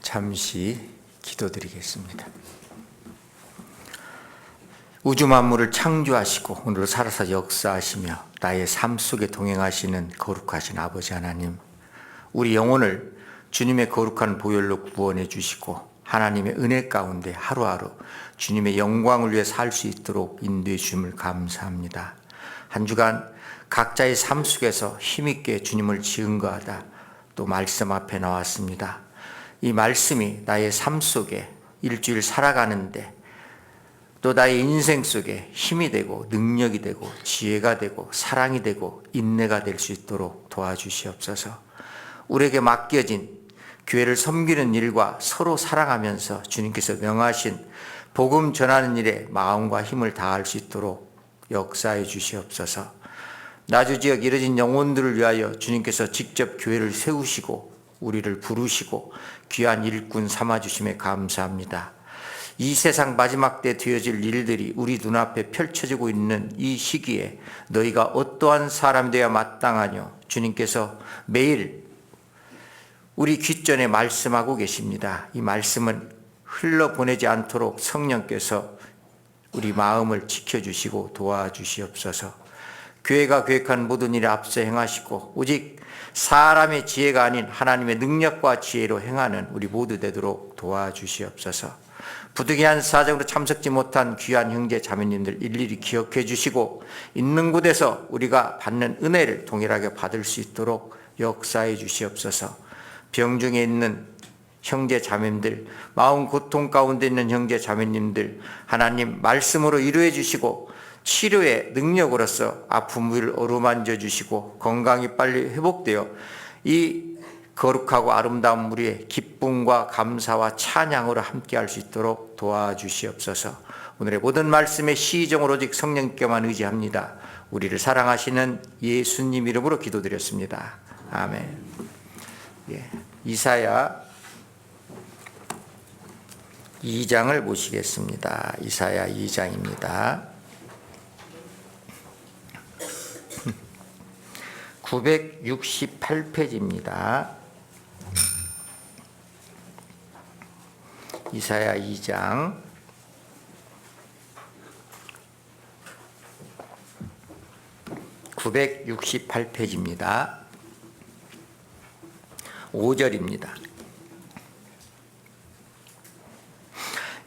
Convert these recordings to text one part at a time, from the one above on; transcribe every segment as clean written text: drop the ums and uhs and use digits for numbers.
잠시 기도드리겠습니다. 우주 만물을 창조하시고 오늘도 살아서 역사하시며 나의 삶 속에 동행하시는 거룩하신 아버지 하나님, 우리 영혼을 주님의 거룩한 보혈로 구원해 주시고 하나님의 은혜 가운데 하루하루 주님의 영광을 위해 살 수 있도록 인도해 주심을 감사합니다. 한 주간 각자의 삶 속에서 힘있게 주님을 증거하다 또 말씀 앞에 나왔습니다. 이 말씀이 나의 삶 속에 일주일 살아가는데 또 나의 인생 속에 힘이 되고 능력이 되고 지혜가 되고 사랑이 되고 인내가 될 수 있도록 도와주시옵소서. 우리에게 맡겨진 교회를 섬기는 일과 서로 사랑하면서 주님께서 명하신 복음 전하는 일에 마음과 힘을 다할 수 있도록 역사해 주시옵소서. 나주지역 이뤄진 영혼들을 위하여 주님께서 직접 교회를 세우시고 우리를 부르시고 귀한 일꾼 삼아주심에 감사합니다. 이 세상 마지막 때 되어질 일들이 우리 눈앞에 펼쳐지고 있는 이 시기에 너희가 어떠한 사람이 되어야 마땅하뇨? 주님께서 매일 우리 귓전에 말씀하고 계십니다. 이 말씀은 흘러보내지 않도록 성령께서 우리 마음을 지켜주시고 도와주시옵소서. 교회가 계획한 모든 일에 앞서 행하시고 오직 사람의 지혜가 아닌 하나님의 능력과 지혜로 행하는 우리 모두 되도록 도와주시옵소서. 부득이한 사정으로 참석지 못한 귀한 형제 자매님들 일일이 기억해 주시고 있는 곳에서 우리가 받는 은혜를 동일하게 받을 수 있도록 역사해 주시옵소서. 병중에 있는 형제 자매님들, 마음 고통 가운데 있는 형제 자매님들 하나님 말씀으로 위로해 주시고 치료의 능력으로서 아픔을 어루만져 주시고 건강이 빨리 회복되어 이 거룩하고 아름다운 무리의 기쁨과 감사와 찬양으로 함께할 수 있도록 도와주시옵소서. 오늘의 모든 말씀의 시정으로 오직 성령께만 의지합니다. 우리를 사랑하시는 예수님 이름으로 기도드렸습니다. 아멘. 이사야 2장을 보시겠습니다. 이사야 2장입니다. 968페이지입니다. 이사야 2장 968페이지입니다. 5절입니다.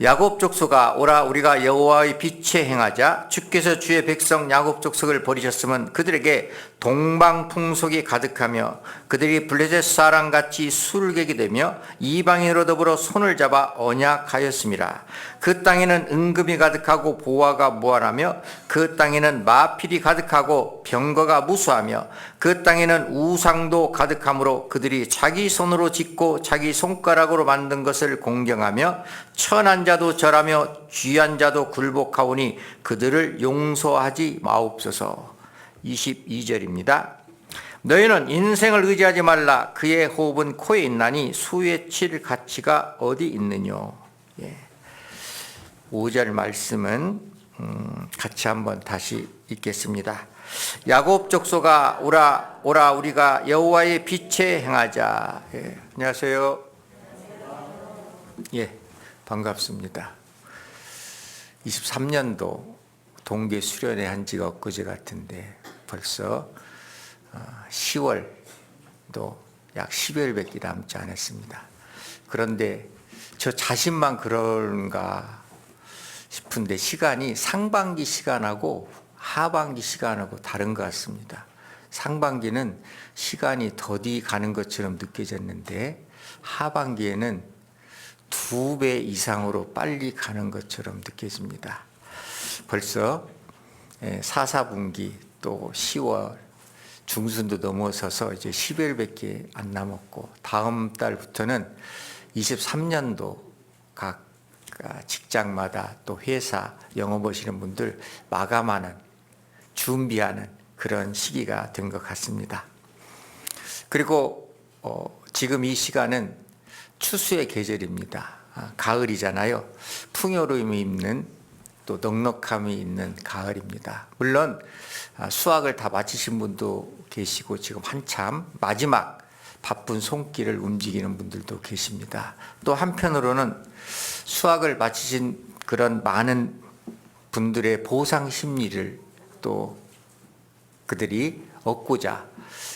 야곱 족속아 오라 우리가 여호와의 빛에 행하자. 주께서 주의 백성 야곱 족속을 버리셨으면 그들에게 동방풍속이 가득하며 그들이 블레셋 사람같이 술객이 되며 이방인으로 더불어 손을 잡아 언약하였음이라. 그 땅에는 은금이 가득하고 보화가 무한하며 그 땅에는 마필이 가득하고 병거가 무수하며 그 땅에는 우상도 가득하므로 그들이 자기 손으로 짓고 자기 손가락으로 만든 것을 공경하며 천한 자도 절하며 귀한 자도 굴복하오니 그들을 용서하지 마옵소서. 22절입니다. 너희는 인생을 의지하지 말라. 그의 호흡은 코에 있나니 수에 칠 가치가 어디 있느뇨. 5절 말씀은 같이 한번 다시 읽겠습니다. 야곱 족속아 오라 우리가 여호와의 빛에 행하자. 안녕하세요. 반갑습니다. 23년도 동계 수련회 한 지가 엊그제 같은데 벌써 10월도 약 10여일밖에 남지 않았습니다. 그런데 저 자신만 그런가 싶은데 시간이 상반기 시간하고 하반기 시간하고 다른 것 같습니다. 상반기는 시간이 더디 가는 것처럼 느껴졌는데 하반기에는 2배 이상으로 빨리 가는 것처럼 느껴집니다. 벌써 4, 4분기 또 10월 중순도 넘어서서 이제 10일밖에 안 남았고 다음 달부터는 23년도 각 직장마다 또 회사 영업하시는 분들 마감하는 준비하는 그런 시기가 된 것 같습니다. 그리고 지금 이 시간은 추수의 계절입니다. 가을이잖아요. 풍요로움이 있는 또 넉넉함이 있는 가을입니다. 물론 수확을 다 마치신 분도 계시고 지금 한참 마지막 바쁜 손길을 움직이는 분들도 계십니다. 또 한편으로는 수학을 마치신 그런 많은 분들의 보상 심리를 또 그들이 얻고자,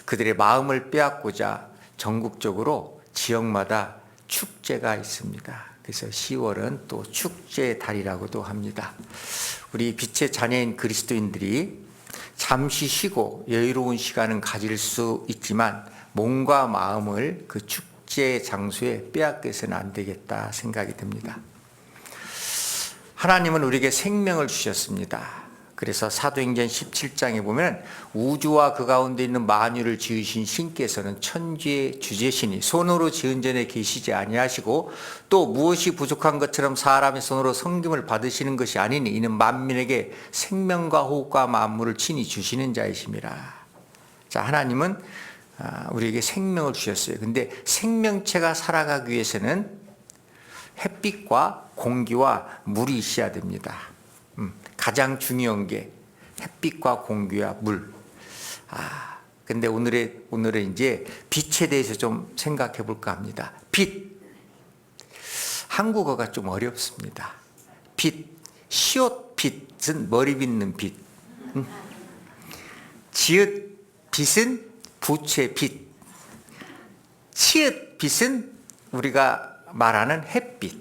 그들의 마음을 빼앗고자 전국적으로 지역마다 축제가 있습니다. 그래서 10월은 또 축제의 달이라고도 합니다. 우리 빛의 자녀인 그리스도인들이 잠시 쉬고 여유로운 시간은 가질 수 있지만 몸과 마음을 그 축제 장소에 빼앗겨서는 안 되겠다 생각이 듭니다. 하나님은 우리에게 생명을 주셨습니다. 그래서 사도행전 17장에 보면 우주와 그 가운데 있는 만유를 지으신 신께서는 천지의 주제시니 손으로 지은 전에 계시지 아니하시고 또 무엇이 부족한 것처럼 사람의 손으로 섬김을 받으시는 것이 아니니 이는 만민에게 생명과 호흡과 만물을 친히 주시는 자이심이라. 자, 하나님은 우리에게 생명을 주셨어요. 근데 생명체가 살아가기 위해서는 햇빛과 공기와 물이 있어야 됩니다. 가장 중요한 게 햇빛과 공기와 물. 근데 오늘은 이제 빛에 대해서 좀 생각해 볼까 합니다. 빛. 한국어가 좀 어렵습니다. 빛. 시옷 빛은 머리 빗는 빛. 지읒 빛은 부채 빛. 치읓 빛은 우리가 말하는 햇빛.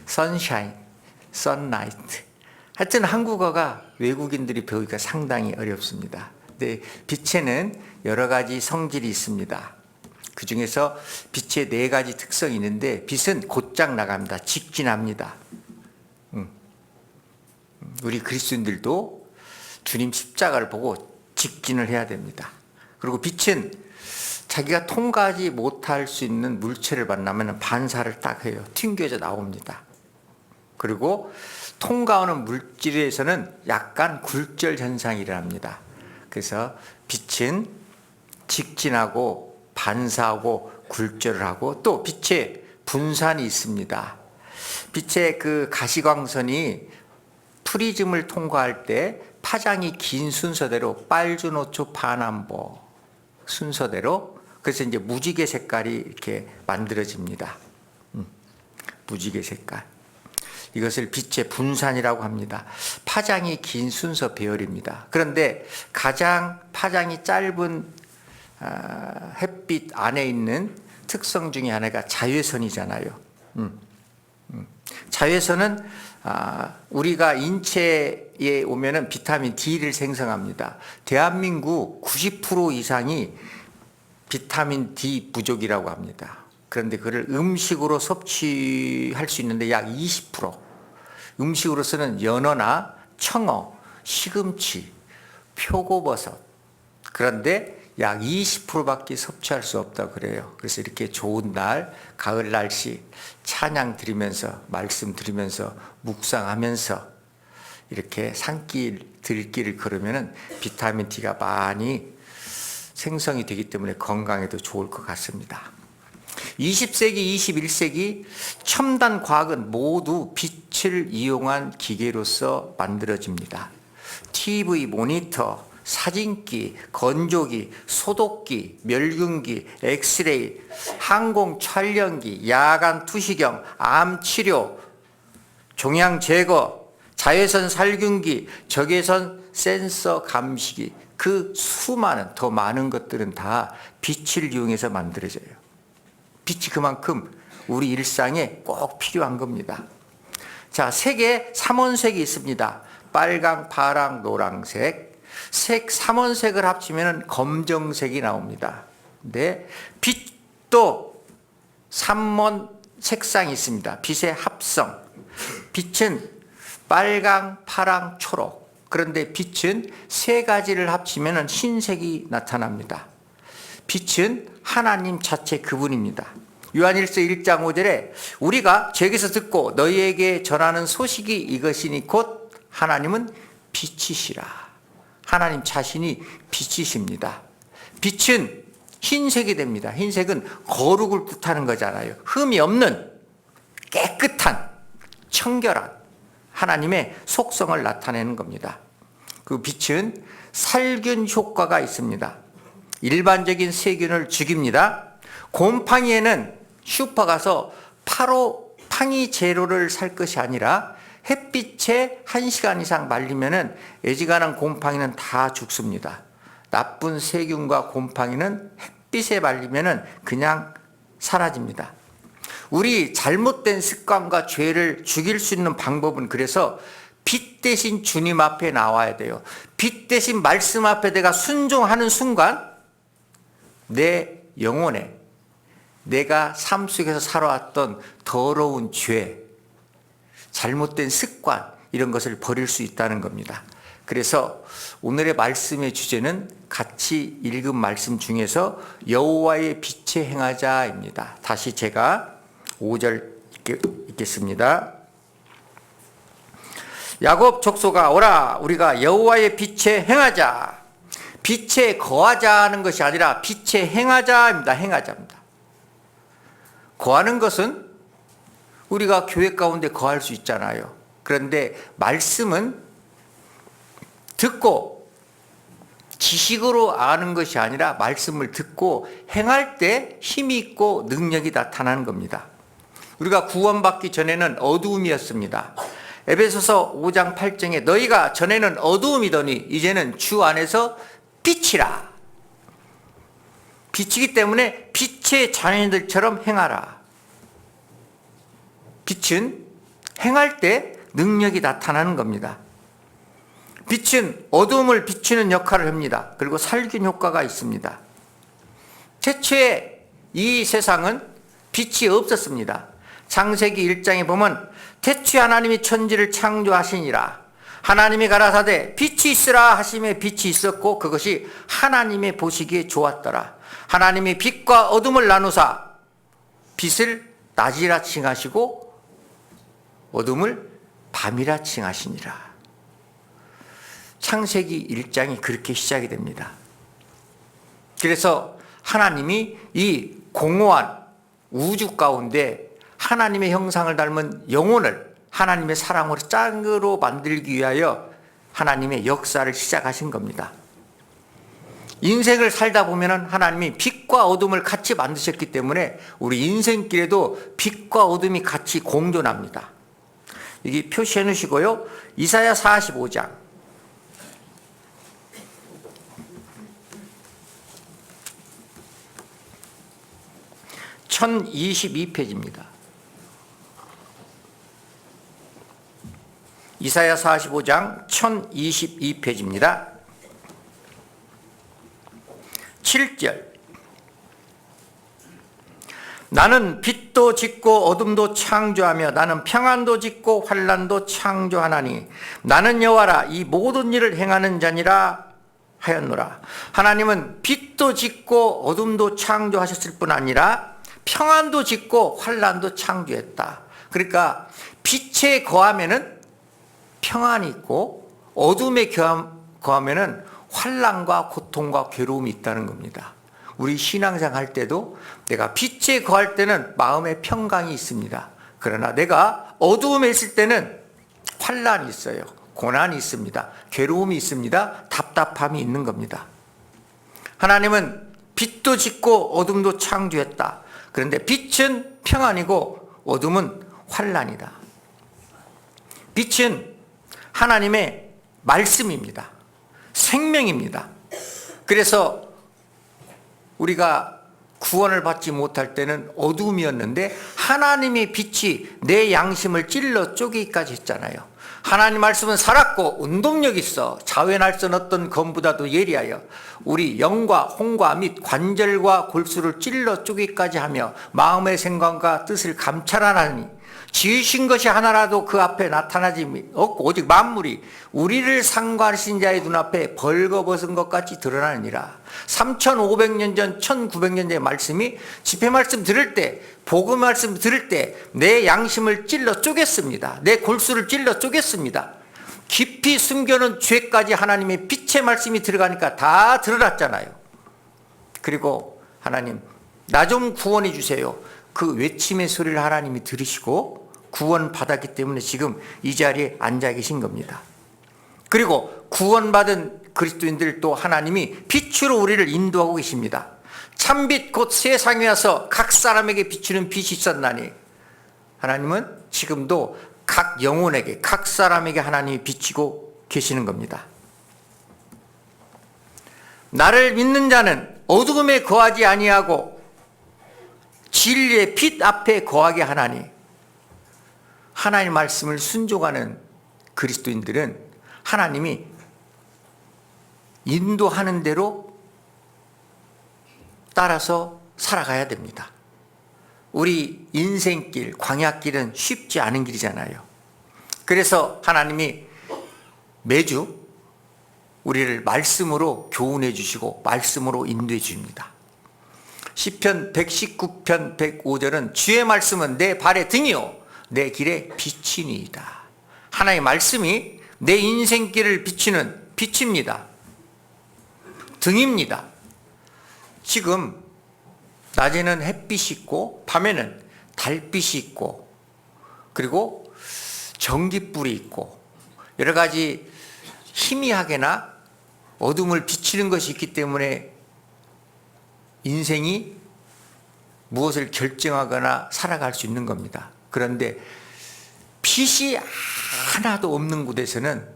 선샤인. 선라이트. 하여튼 한국어가 외국인들이 배우기가 상당히 어렵습니다. 근데 빛에는 여러 가지 성질이 있습니다. 그 중에서 빛의 4가지 특성이 있는데 빛은 곧장 나갑니다. 직진합니다. 우리 그리스도인들도 주님 십자가를 보고 직진을 해야 됩니다. 그리고 빛은 자기가 통과하지 못할 수 있는 물체를 만나면 반사를 딱 해요. 튕겨져 나옵니다. 그리고 통과하는 물질에서는 약간 굴절 현상이 일어납니다. 그래서 빛은 직진하고 반사하고 굴절을 하고 또 빛의 분산이 있습니다. 빛의 그 가시광선이 프리즘을 통과할 때 파장이 긴 순서대로 빨주노초 파남보 순서대로 그래서 이제 무지개 색깔이 이렇게 만들어집니다. 무지개 색깔. 이것을 빛의 분산이라고 합니다. 파장이 긴 순서 배열입니다. 그런데 가장 파장이 짧은 햇빛 안에 있는 특성 중에 하나가 자외선이잖아요. 자외선은 우리가 인체에 오면은 비타민 D를 생성합니다. 대한민국 90% 이상이 비타민 D 부족이라고 합니다. 그런데 그를 음식으로 섭취할 수 있는데 약 20%. 음식으로서는 연어나 청어, 시금치, 표고버섯. 그런데 약 20%밖에 섭취할 수 없다고 그래요. 그래서 이렇게 좋은 날, 가을 날씨 찬양 드리면서 말씀 드리면서 묵상하면서 이렇게 산길, 들길을 걸으면은 비타민 D가 많이 생성이 되기 때문에 건강에도 좋을 것 같습니다. 20세기, 21세기 첨단 과학은 모두 빛을 이용한 기계로서 만들어집니다. TV, 모니터, 사진기, 건조기, 소독기, 멸균기, 엑스레이, 항공 촬영기, 야간 투시경, 암 치료, 종양 제거, 자외선 살균기, 적외선 센서 감시기, 그 수많은 더 많은 것들은 다 빛을 이용해서 만들어져요. 빛이 그만큼 우리 일상에 꼭 필요한 겁니다. 자, 색의 3원색이 있습니다. 빨강, 파랑, 노란색. 색 3원색을 합치면 검정색이 나옵니다. 근데 빛도 3원 색상이 있습니다. 빛의 합성. 빛은 빨강, 파랑, 초록. 그런데 빛은 3가지를 합치면 흰색이 나타납니다. 빛은 하나님 자체 그분입니다. 요한일서 1장 5절에 우리가 죄에게서 듣고 너희에게 전하는 소식이 이것이니 곧 하나님은 빛이시라. 하나님 자신이 빛이십니다. 빛은 흰색이 됩니다. 흰색은 거룩을 뜻하는 거잖아요. 흠이 없는 깨끗한 청결한 하나님의 속성을 나타내는 겁니다. 그 빛은 살균 효과가 있습니다. 일반적인 세균을 죽입니다. 곰팡이에는 슈퍼 가서 팡이 재료를 살 것이 아니라 햇빛에 1시간 이상 말리면은 애지간한 곰팡이는 다 죽습니다. 나쁜 세균과 곰팡이는 햇빛에 말리면은 그냥 사라집니다. 우리 잘못된 습관과 죄를 죽일 수 있는 방법은 그래서 빛 대신 주님 앞에 나와야 돼요. 빛 대신 말씀 앞에 내가 순종하는 순간 내 영혼에 내가 삶 속에서 살아왔던 더러운 죄, 잘못된 습관 이런 것을 버릴 수 있다는 겁니다. 그래서 오늘의 말씀의 주제는 같이 읽은 말씀 중에서 여호와의 빛에 행하자입니다. 다시 제가 5절 읽겠습니다. 야곱 족속아 오라 우리가 여호와의 빛에 행하자. 빛에 거하자 하는 것이 아니라 빛에 행하자입니다. 행하자입니다. 거하는 것은 우리가 교회 가운데 거할 수 있잖아요. 그런데 말씀은 듣고 지식으로 아는 것이 아니라 말씀을 듣고 행할 때 힘이 있고 능력이 나타나는 겁니다. 우리가 구원받기 전에는 어두움이었습니다. 에베소서 5장 8절에 너희가 전에는 어두움이더니 이제는 주 안에서 빛이라. 빛이기 때문에 빛의 자녀들처럼 행하라. 빛은 행할 때 능력이 나타나는 겁니다. 빛은 어두움을 비추는 역할을 합니다. 그리고 살균 효과가 있습니다. 태초에 이 세상은 빛이 없었습니다. 창세기 1장에 보면 태초에 하나님이 천지를 창조하시니라. 하나님이 가라사대 빛이 있으라 하심에 빛이 있었고 그것이 하나님의 보시기에 좋았더라. 하나님이 빛과 어둠을 나누사 빛을 낮이라 칭하시고 어둠을 밤이라 칭하시니라. 창세기 1장이 그렇게 시작이 됩니다. 그래서 하나님이 이 공허한 우주 가운데 하나님의 형상을 닮은 영혼을 하나님의 사랑으로 짝으로 만들기 위하여 하나님의 역사를 시작하신 겁니다. 인생을 살다 보면 하나님이 빛과 어둠을 같이 만드셨기 때문에 우리 인생길에도 빛과 어둠이 같이 공존합니다. 여기 표시해 놓으시고요. 이사야 45장 1022페이지입니다. 이사야 45장 1022페이지입니다. 7절 나는 빛도 짓고 어둠도 창조하며 나는 평안도 짓고 환난도 창조하나니 나는 여호와라 이 모든 일을 행하는 자니라 하였노라. 하나님은 빛도 짓고 어둠도 창조하셨을 뿐 아니라 평안도 짓고 환난도 창조했다. 그러니까 빛에 거하면은 평안이 있고 어둠에 거하면은 환난과 고통과 괴로움이 있다는 겁니다. 우리 신앙생활 할 때도 내가 빛에 거할 때는 마음의 평강이 있습니다. 그러나 내가 어두움에 있을 때는 환난이 있어요. 고난이 있습니다. 괴로움이 있습니다. 답답함이 있는 겁니다. 하나님은 빛도 짓고 어둠도 창조했다. 그런데 빛은 평안이고 어둠은 환난이다. 빛은 하나님의 말씀입니다. 생명입니다. 그래서 우리가 구원을 받지 못할 때는 어둠이었는데 하나님의 빛이 내 양심을 찔러 쪼개기까지 했잖아요. 하나님 말씀은 살았고 운동력 있어 자wen할 수 어떤 검보다도 예리하여 우리 영과 홍과 및 관절과 골수를 찔러 쪼개기까지 하며 마음의 생각과 뜻을 감찰하나니 지으신 것이 하나라도 그 앞에 나타나지 없고 오직 만물이 우리를 상관하신 자의 눈앞에 벌거벗은 것 같이 드러나느니라. 3500년 전 1900년 전의 말씀이 집회 말씀 들을 때 복음 말씀 들을 때 내 양심을 찔러 쪼갰습니다. 내 골수를 찔러 쪼갰습니다. 깊이 숨겨놓은 죄까지 하나님의 빛의 말씀이 들어가니까 다 드러났잖아요. 그리고 하나님 나 좀 구원해 주세요. 그 외침의 소리를 하나님이 들으시고 구원받았기 때문에 지금 이 자리에 앉아 계신 겁니다. 그리고 구원받은 그리스도인들 또 하나님이 빛으로 우리를 인도하고 계십니다. 참빛 곧 세상에 와서 각 사람에게 비추는 빛이 있었나니, 하나님은 지금도 각 영혼에게, 각 사람에게 하나님이 비치고 계시는 겁니다. 나를 믿는 자는 어두움에 거하지 아니하고 진리의 빛 앞에 거하게 하나니, 하나님의 말씀을 순종하는 그리스도인들은 하나님이 인도하는 대로 따라서 살아가야 됩니다. 우리 인생길, 광야길은 쉽지 않은 길이잖아요. 그래서 하나님이 매주 우리를 말씀으로 교훈해 주시고 말씀으로 인도해 줍니다. 시편 119편 105절은 주의 말씀은 내 발의 등이요 내 길의 빛이니이다. 하나님의 말씀이 내 인생길을 비추는 빛입니다. 등입니다. 지금 낮에는 햇빛이 있고 밤에는 달빛이 있고 그리고 전기불이 있고 여러 가지 희미하게나 어둠을 비치는 것이 있기 때문에 인생이 무엇을 결정하거나 살아갈 수 있는 겁니다. 그런데 빛이 하나도 없는 곳에서는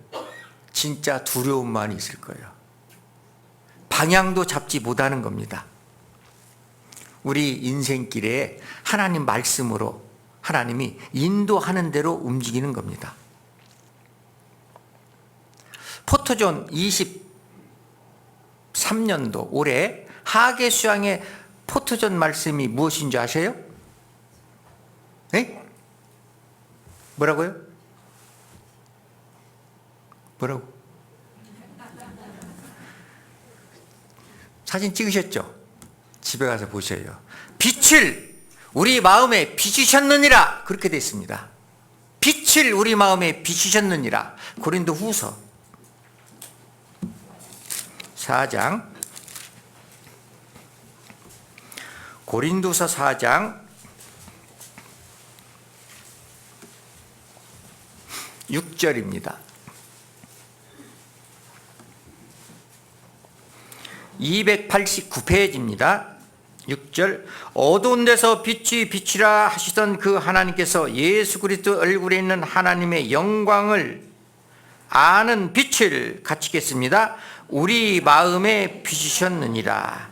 진짜 두려움만 있을 거예요. 방향도 잡지 못하는 겁니다. 우리 인생길에 하나님 말씀으로 하나님이 인도하는 대로 움직이는 겁니다. 포토존 23년도 올해 하계 수양의 포토존 말씀이 무엇인지 아세요? 네? 뭐라고요? 뭐라고? 사진 찍으셨죠? 집에 가서 보셔요. 빛을 우리 마음에 비추셨느니라 그렇게 되어 있습니다. 빛을 우리 마음에 비추셨느니라. 고린도 후서 4장 고린도서 4장 6절입니다. 289페이지입니다. 6절 어두운 데서 빛이 비치라 하시던 그 하나님께서 예수 그리스도 얼굴에 있는 하나님의 영광을 아는 빛을 갖추겠습니다. 우리 마음에 비추셨느니라.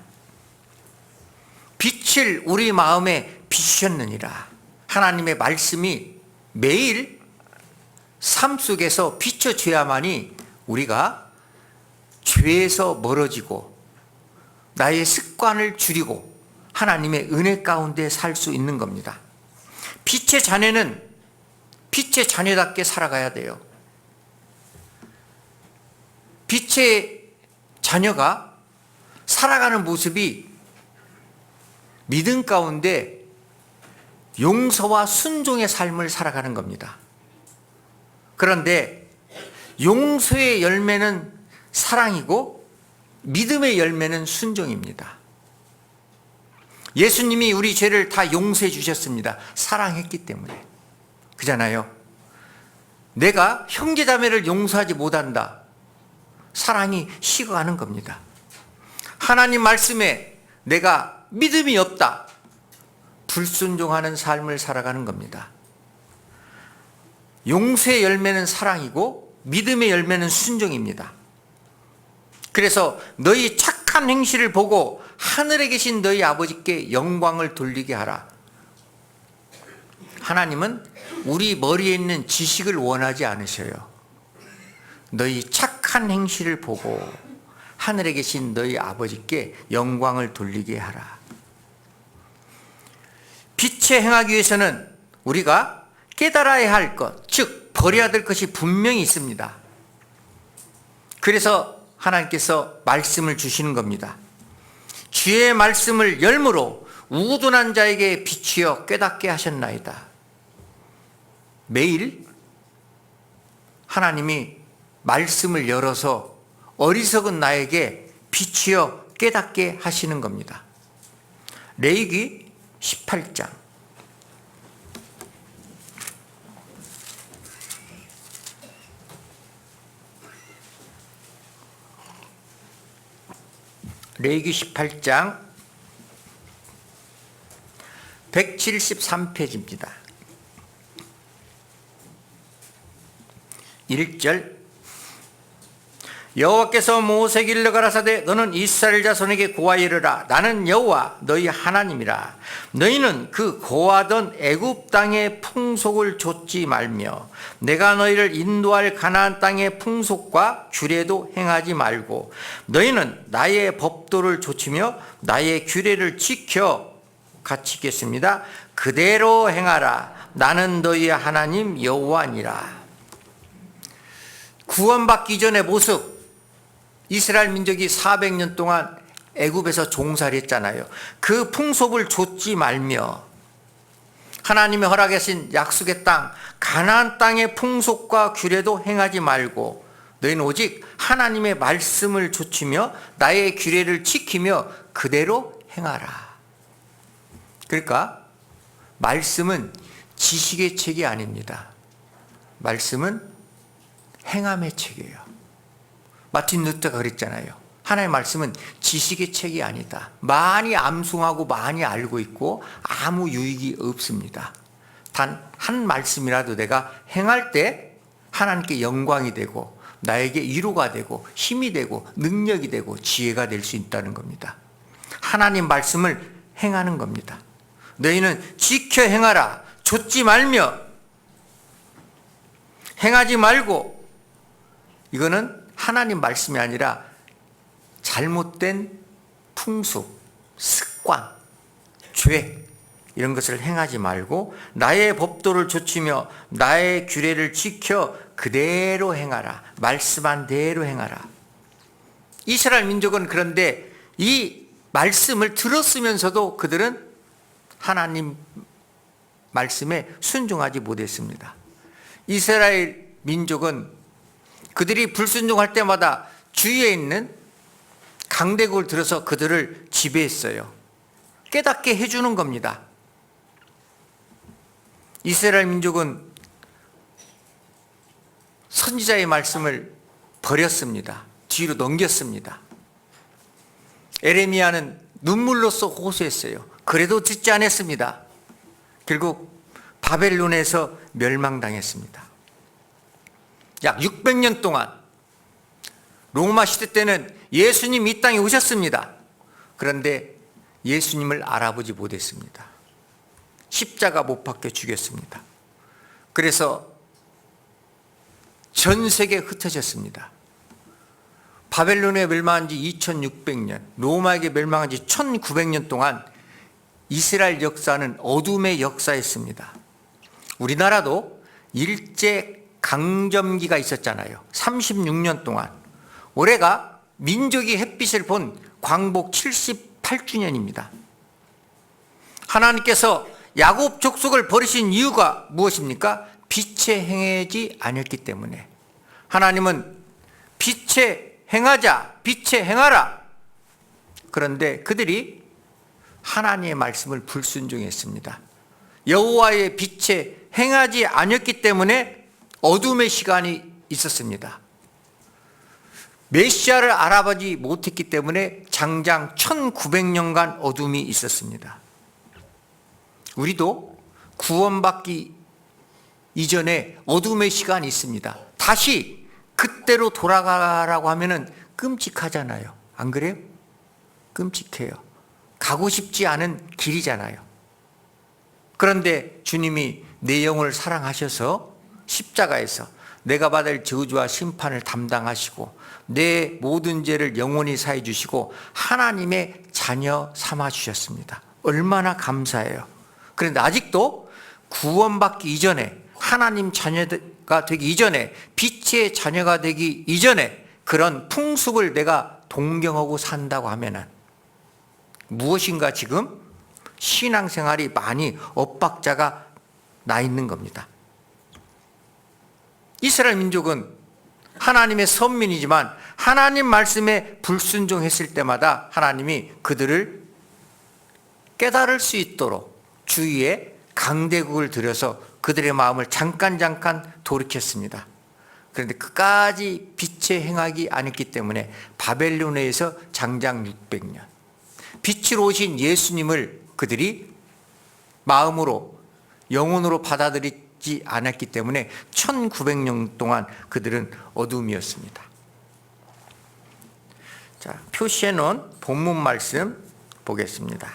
빛을 우리 마음에 비추셨느니라. 하나님의 말씀이 매일 삶 속에서 비춰줘야만이 우리가 죄에서 멀어지고 나의 습관을 줄이고 하나님의 은혜 가운데 살 수 있는 겁니다. 빛의 자녀는 빛의 자녀답게 살아가야 돼요. 빛의 자녀가 살아가는 모습이 믿음 가운데 용서와 순종의 삶을 살아가는 겁니다. 그런데 용서의 열매는 사랑이고 믿음의 열매는 순종입니다. 예수님이 우리 죄를 다 용서해 주셨습니다. 사랑했기 때문에. 그잖아요. 내가 형제자매를 용서하지 못한다. 사랑이 식어가는 겁니다. 하나님 말씀에 내가 믿음이 없다. 불순종하는 삶을 살아가는 겁니다. 용서의 열매는 사랑이고 믿음의 열매는 순종입니다. 그래서 너희 착한 행실을 보고 하늘에 계신 너희 아버지께 영광을 돌리게 하라. 하나님은 우리 머리에 있는 지식을 원하지 않으셔요. 너희 착한 행실을 보고 하늘에 계신 너희 아버지께 영광을 돌리게 하라. 빛에 행하기 위해서는 우리가 깨달아야 할 것, 즉 버려야 될 것이 분명히 있습니다. 그래서 하나님께서 말씀을 주시는 겁니다. 주의 말씀을 열무로 우둔한 자에게 비추어 깨닫게 하셨나이다. 매일 하나님이 말씀을 열어서 어리석은 나에게 비추어 깨닫게 하시는 겁니다. 레위기 18장 레위기 18장 173페이지입니다. 1절 여호와께서 모세에게 일러 가라사대 너는 이스라엘 자손에게 고하여 이르라 나는 여호와 너희 하나님이라 너희는 그 고하던 애굽 땅의 풍속을 좇지 말며 내가 너희를 인도할 가나안 땅의 풍속과 규례도 행하지 말고 너희는 나의 법도를 좇으며 나의 규례를 지켜 같이 읽겠습니다. 그대로 행하라 나는 너희의 하나님 여호와니라. 구원받기 전의 모습, 이스라엘 민족이 400년 동안 애굽에서 종살이 했잖아요. 그 풍속을 좇지 말며 하나님이 허락하신 약속의 땅 가나안 땅의 풍속과 규례도 행하지 말고 너희는 오직 하나님의 말씀을 좇으며 나의 규례를 지키며 그대로 행하라. 그러니까 말씀은 지식의 책이 아닙니다. 말씀은 행함의 책이에요. 마틴 루터가 그랬잖아요. 하나님의 말씀은 지식의 책이 아니다. 많이 암송하고 많이 알고 있고 아무 유익이 없습니다. 단 한 말씀이라도 내가 행할 때 하나님께 영광이 되고 나에게 위로가 되고 힘이 되고 능력이 되고 지혜가 될 수 있다는 겁니다. 하나님 말씀을 행하는 겁니다. 너희는 지켜 행하라. 좇지 말며 행하지 말고. 이거는 하나님 말씀이 아니라 잘못된 풍습, 습관, 죄 이런 것을 행하지 말고 나의 법도를 좇으며 나의 규례를 지켜 그대로 행하라. 말씀한 대로 행하라. 이스라엘 민족은 그런데 이 말씀을 들었으면서도 그들은 하나님 말씀에 순종하지 못했습니다. 이스라엘 민족은 그들이 불순종할 때마다 주위에 있는 강대국을 들어서 그들을 지배했어요. 깨닫게 해주는 겁니다. 이스라엘 민족은 선지자의 말씀을 버렸습니다. 뒤로 넘겼습니다. 에레미야는 눈물로써 호소했어요. 그래도 듣지 않았습니다. 결국 바벨론에서 멸망당했습니다. 약 600년 동안 로마 시대 때는 예수님 이 땅에 오셨습니다. 그런데 예수님을 알아보지 못했습니다. 십자가 못 박혀 죽였습니다. 그래서 전 세계에 흩어졌습니다. 바벨론에 멸망한 지 2600년, 로마에게 멸망한 지 1900년 동안 이스라엘 역사는 어둠의 역사였습니다. 우리나라도 일제 강점기가 있었잖아요. 36년 동안. 올해가 민족이 햇빛을 본 광복 78주년입니다. 하나님께서 야곱 족속을 버리신 이유가 무엇입니까? 빛에 행하지 않았기 때문에. 하나님은 빛에 행하자, 빛에 행하라. 그런데 그들이 하나님의 말씀을 불순종했습니다. 여호와의 빛에 행하지 않았기 때문에 어둠의 시간이 있었습니다. 메시아를 알아보지 못했기 때문에 장장 1900년간 어둠이 있었습니다. 우리도 구원받기 이전에 어둠의 시간이 있습니다. 다시 그때로 돌아가라고 하면은 끔찍하잖아요. 안 그래요? 끔찍해요. 가고 싶지 않은 길이잖아요. 그런데 주님이 내 영혼을 사랑하셔서 십자가에서 내가 받을 저주와 심판을 담당하시고 내 모든 죄를 영원히 사해 주시고 하나님의 자녀 삼아 주셨습니다. 얼마나 감사해요. 그런데 아직도 구원받기 이전에 하나님 자녀가 되기 이전에 빛의 자녀가 되기 이전에 그런 풍습을 내가 동경하고 산다고 하면은 무엇인가 지금 신앙생활이 많이 엇박자가 나 있는 겁니다. 이스라엘 민족은 하나님의 선민이지만 하나님 말씀에 불순종했을 때마다 하나님이 그들을 깨달을 수 있도록 주위에 강대국을 들여서 그들의 마음을 잠깐 돌이켰습니다. 그런데 끝까지 빛의 행하기 안 했기 때문에 바벨론에서 장장 600년 빛으로 오신 예수님을 그들이 마음으로 영혼으로 받아들이지 않았기 때문에 1900년 동안 그들은 어둠이었습니다. 자, 표시해 놓은 본문 말씀 보겠습니다.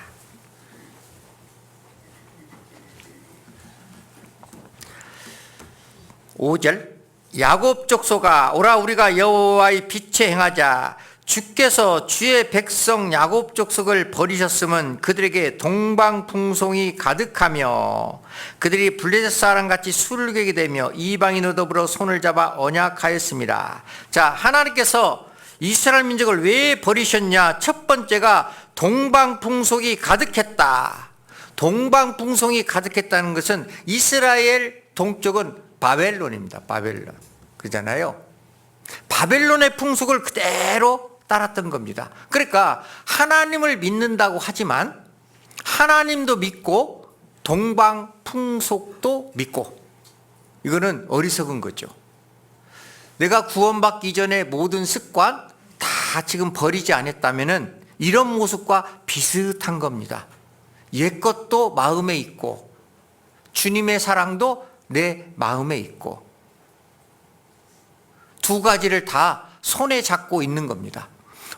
5절 야곱 족속아 오라 우리가 여호와의 빛에 행하자. 주께서 주의 백성 야곱 족속을 버리셨으면 그들에게 동방풍송이 가득하며 그들이 블레셋 사람같이 술을 괴게 되며 이방인으로 더불어 손을 잡아 언약하였습니다. 자, 하나님께서 이스라엘 민족을 왜 버리셨냐? 첫 번째가 동방풍송이 가득했다. 동방풍송이 가득했다는 것은 이스라엘 동쪽은 바벨론입니다. 바벨론. 그잖아요. 바벨론의 풍속을 그대로 따랐던 겁니다. 그러니까 하나님을 믿는다고 하지만 하나님도 믿고 동방풍속도 믿고, 이거는 어리석은 거죠. 내가 구원받기 전에 모든 습관 다 지금 버리지 않았다면 이런 모습과 비슷한 겁니다. 옛 것도 마음에 있고 주님의 사랑도 내 마음에 있고 두 가지를 다 손에 잡고 있는 겁니다.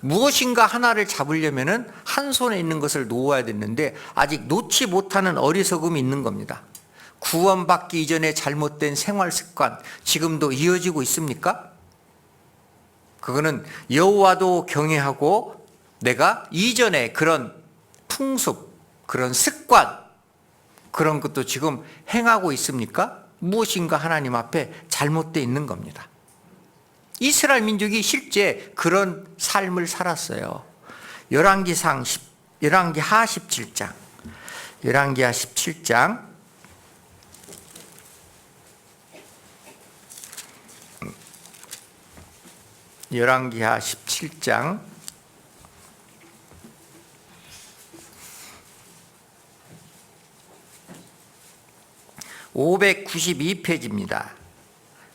무엇인가 하나를 잡으려면 한 손에 있는 것을 놓아야 되는데 아직 놓지 못하는 어리석음이 있는 겁니다. 구원받기 이전에 잘못된 생활 습관 지금도 이어지고 있습니까? 그거는 여호와도 경외하고 내가 이전에 그런 풍습, 그런 습관, 그런 것도 지금 행하고 있습니까? 무엇인가 하나님 앞에 잘못되어 있는 겁니다. 이스라엘 민족이 실제 그런 삶을 살았어요. 열왕기하 17장 열왕기하 17장 열왕기하 17장 592페이지입니다.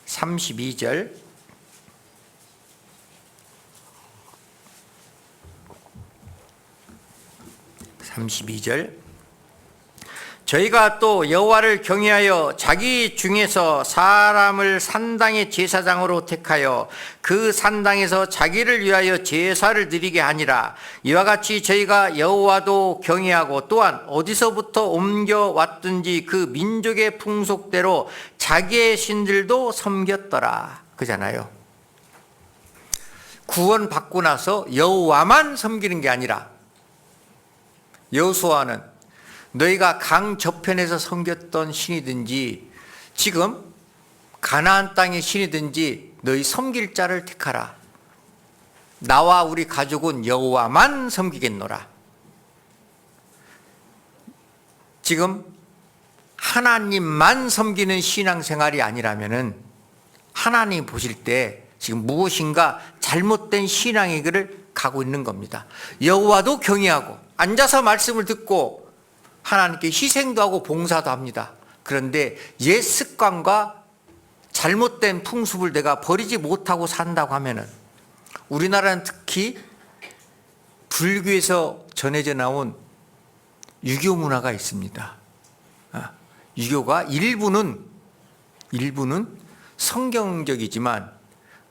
32절 저희가 또 여호와를 경외하여 자기 중에서 사람을 산당의 제사장으로 택하여 그 산당에서 자기를 위하여 제사를 드리게 하니라. 이와 같이 저희가 여호와도 경외하고 또한 어디서부터 옮겨왔든지 그 민족의 풍속대로 자기의 신들도 섬겼더라. 그잖아요. 구원받고 나서 여호와만 섬기는 게 아니라 여호수아는 너희가 강 저편에서 섬겼던 신이든지 지금 가나안 땅의 신이든지 너희 섬길 자를 택하라. 나와 우리 가족은 여호와만 섬기겠노라. 지금 하나님만 섬기는 신앙생활이 아니라면은 하나님 보실 때 지금 무엇인가 잘못된 신앙의 길을 가고 있는 겁니다. 여호와도 경외하고 앉아서 말씀을 듣고 하나님께 희생도 하고 봉사도 합니다. 그런데 옛 습관과 잘못된 풍습을 내가 버리지 못하고 산다고 하면은, 우리나라는 특히 불교에서 전해져 나온 유교 문화가 있습니다. 유교가 일부는 성경적이지만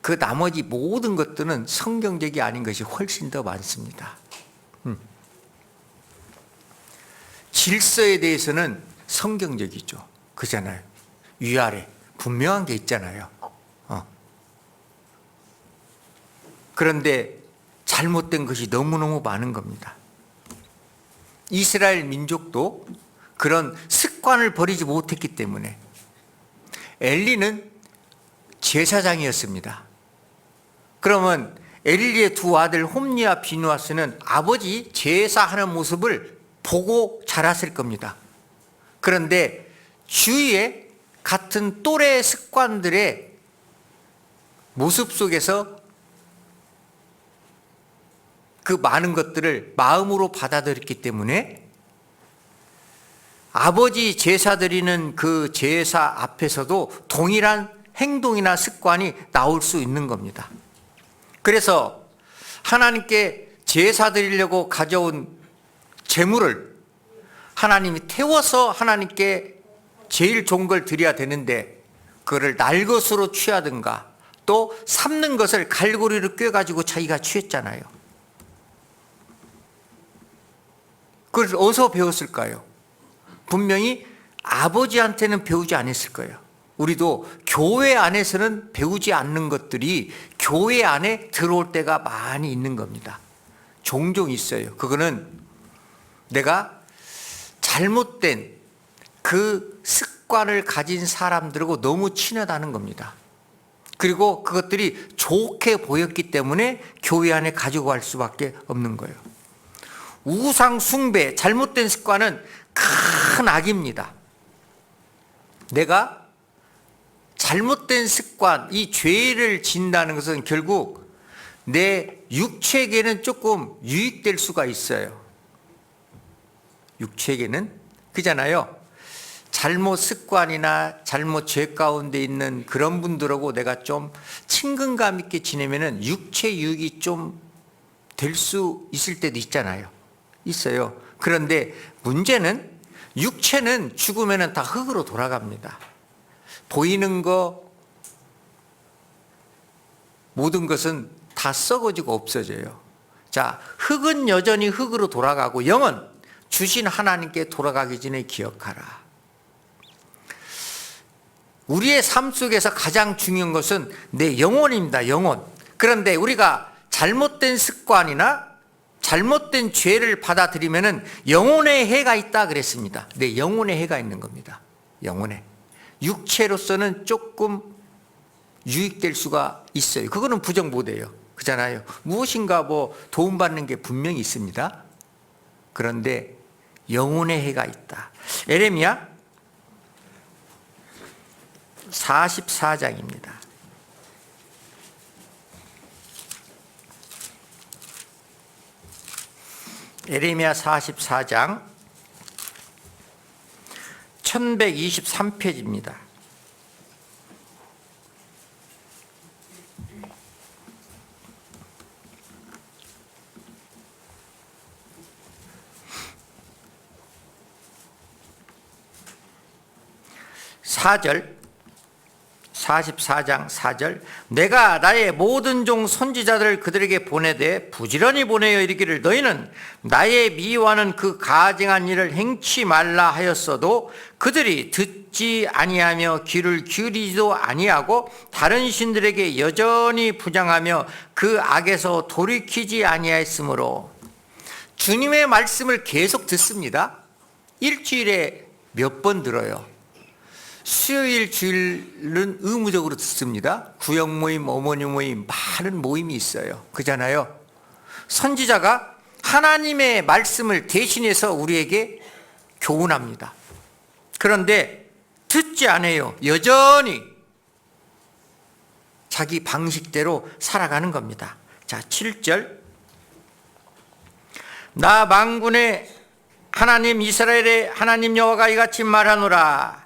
그 나머지 모든 것들은 성경적이 아닌 것이 훨씬 더 많습니다. 질서에 대해서는 성경적이죠. 그잖아요. 위아래 분명한 게 있잖아요. 그런데 잘못된 것이 너무너무 많은 겁니다. 이스라엘 민족도 그런 습관을 버리지 못했기 때문에 엘리는 제사장이었습니다. 그러면 엘리의 두 아들 홈니와 비누아스는 아버지 제사하는 모습을 보고 자랐을 겁니다. 그런데 주위에 같은 또래 습관들의 모습 속에서 그 많은 것들을 마음으로 받아들였기 때문에 아버지 제사 드리는 그 제사 앞에서도 동일한 행동이나 습관이 나올 수 있는 겁니다. 그래서 하나님께 제사 드리려고 가져온 제물을 하나님이 태워서 하나님께 제일 좋은 걸 드려야 되는데 그거를 날 것으로 취하든가 또 삶는 것을 갈고리로 꿰가지고 자기가 취했잖아요. 그걸 어디서 배웠을까요? 분명히 아버지한테는 배우지 않았을 거예요. 우리도 교회 안에서는 배우지 않는 것들이 교회 안에 들어올 때가 많이 있는 겁니다. 종종 있어요. 그거는 내가 잘못된 그 습관을 가진 사람들하고 너무 친하다는 겁니다. 그리고 그것들이 좋게 보였기 때문에 교회 안에 가지고 갈 수밖에 없는 거예요. 우상 숭배, 잘못된 습관은 큰 악입니다. 내가 잘못된 습관, 이 죄를 진다는 것은 결국 내 육체에게는 조금 유익될 수가 있어요. 육체에게는 그잖아요. 잘못 습관이나 잘못 죄 가운데 있는 그런 분들하고 내가 좀 친근감 있게 지내면은 육체 유익이 좀 될 수 있을 때도 있잖아요. 있어요. 그런데 문제는 육체는 죽으면은 다 흙으로 돌아갑니다. 보이는 거 모든 것은 다 썩어지고 없어져요. 자, 흙은 여전히 흙으로 돌아가고 영은 주신 하나님께 돌아가기 전에 기억하라. 우리의 삶 속에서 가장 중요한 것은 내 영혼입니다. 영혼. 그런데 우리가 잘못된 습관이나 잘못된 죄를 받아들이면은 영혼에 해가 있다 그랬습니다. 내 영혼에 해가 있는 겁니다. 영혼에. 육체로서는 조금 유익될 수가 있어요. 그거는 부정 못해요. 그잖아요. 무엇인가 도움받는 게 분명히 있습니다. 그런데 영혼의 해가 있다. 에레미야 44장입니다. 에레미야 44장 1123페이지입니다. (4절) 44장 4절 내가 나의 모든 종 선지자들을 그들에게 보내되 부지런히 보내어 이르기를 너희는 나의 미워하는 그 가증한 일을 행치 말라 하였어도 그들이 듣지 아니하며 귀를 기울이지도 아니하고 다른 신들에게 여전히 부장하며 그 악에서 돌이키지 아니하였으므로 주님의 말씀을 계속 듣습니다. 일주일에 몇 번 들어요. 수요일 주일은 의무적으로 듣습니다. 구역 모임, 어머니 모임, 많은 모임이 있어요. 그잖아요. 선지자가 하나님의 말씀을 대신해서 우리에게 교훈합니다. 그런데 듣지 않아요. 여전히 자기 방식대로 살아가는 겁니다. 자, 7절 나 만군의 하나님 이스라엘의 하나님 여호와가 이같이 말하노라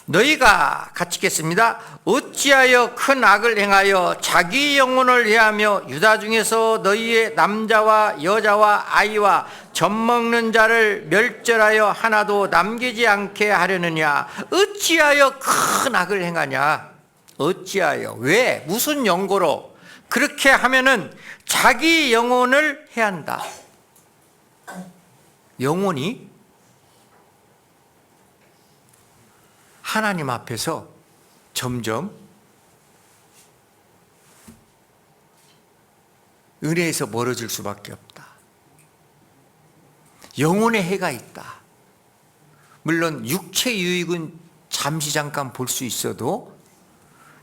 너희가 같이 읽겠습니다. 어찌하여 큰 악을 행하여 자기 영혼을 해하며 유다 중에서 너희의 남자와 여자와 아이와 젖먹는 자를 멸절하여 하나도 남기지 않게 하려느냐. 어찌하여 큰 악을 행하냐. 어찌하여 왜 무슨 연고로 그렇게 하면은 자기 영혼을 해한다. 영혼이 하나님 앞에서 점점 은혜에서 멀어질 수밖에 없다. 영혼의 해가 있다. 물론 육체 유익은 잠시 잠깐 볼 수 있어도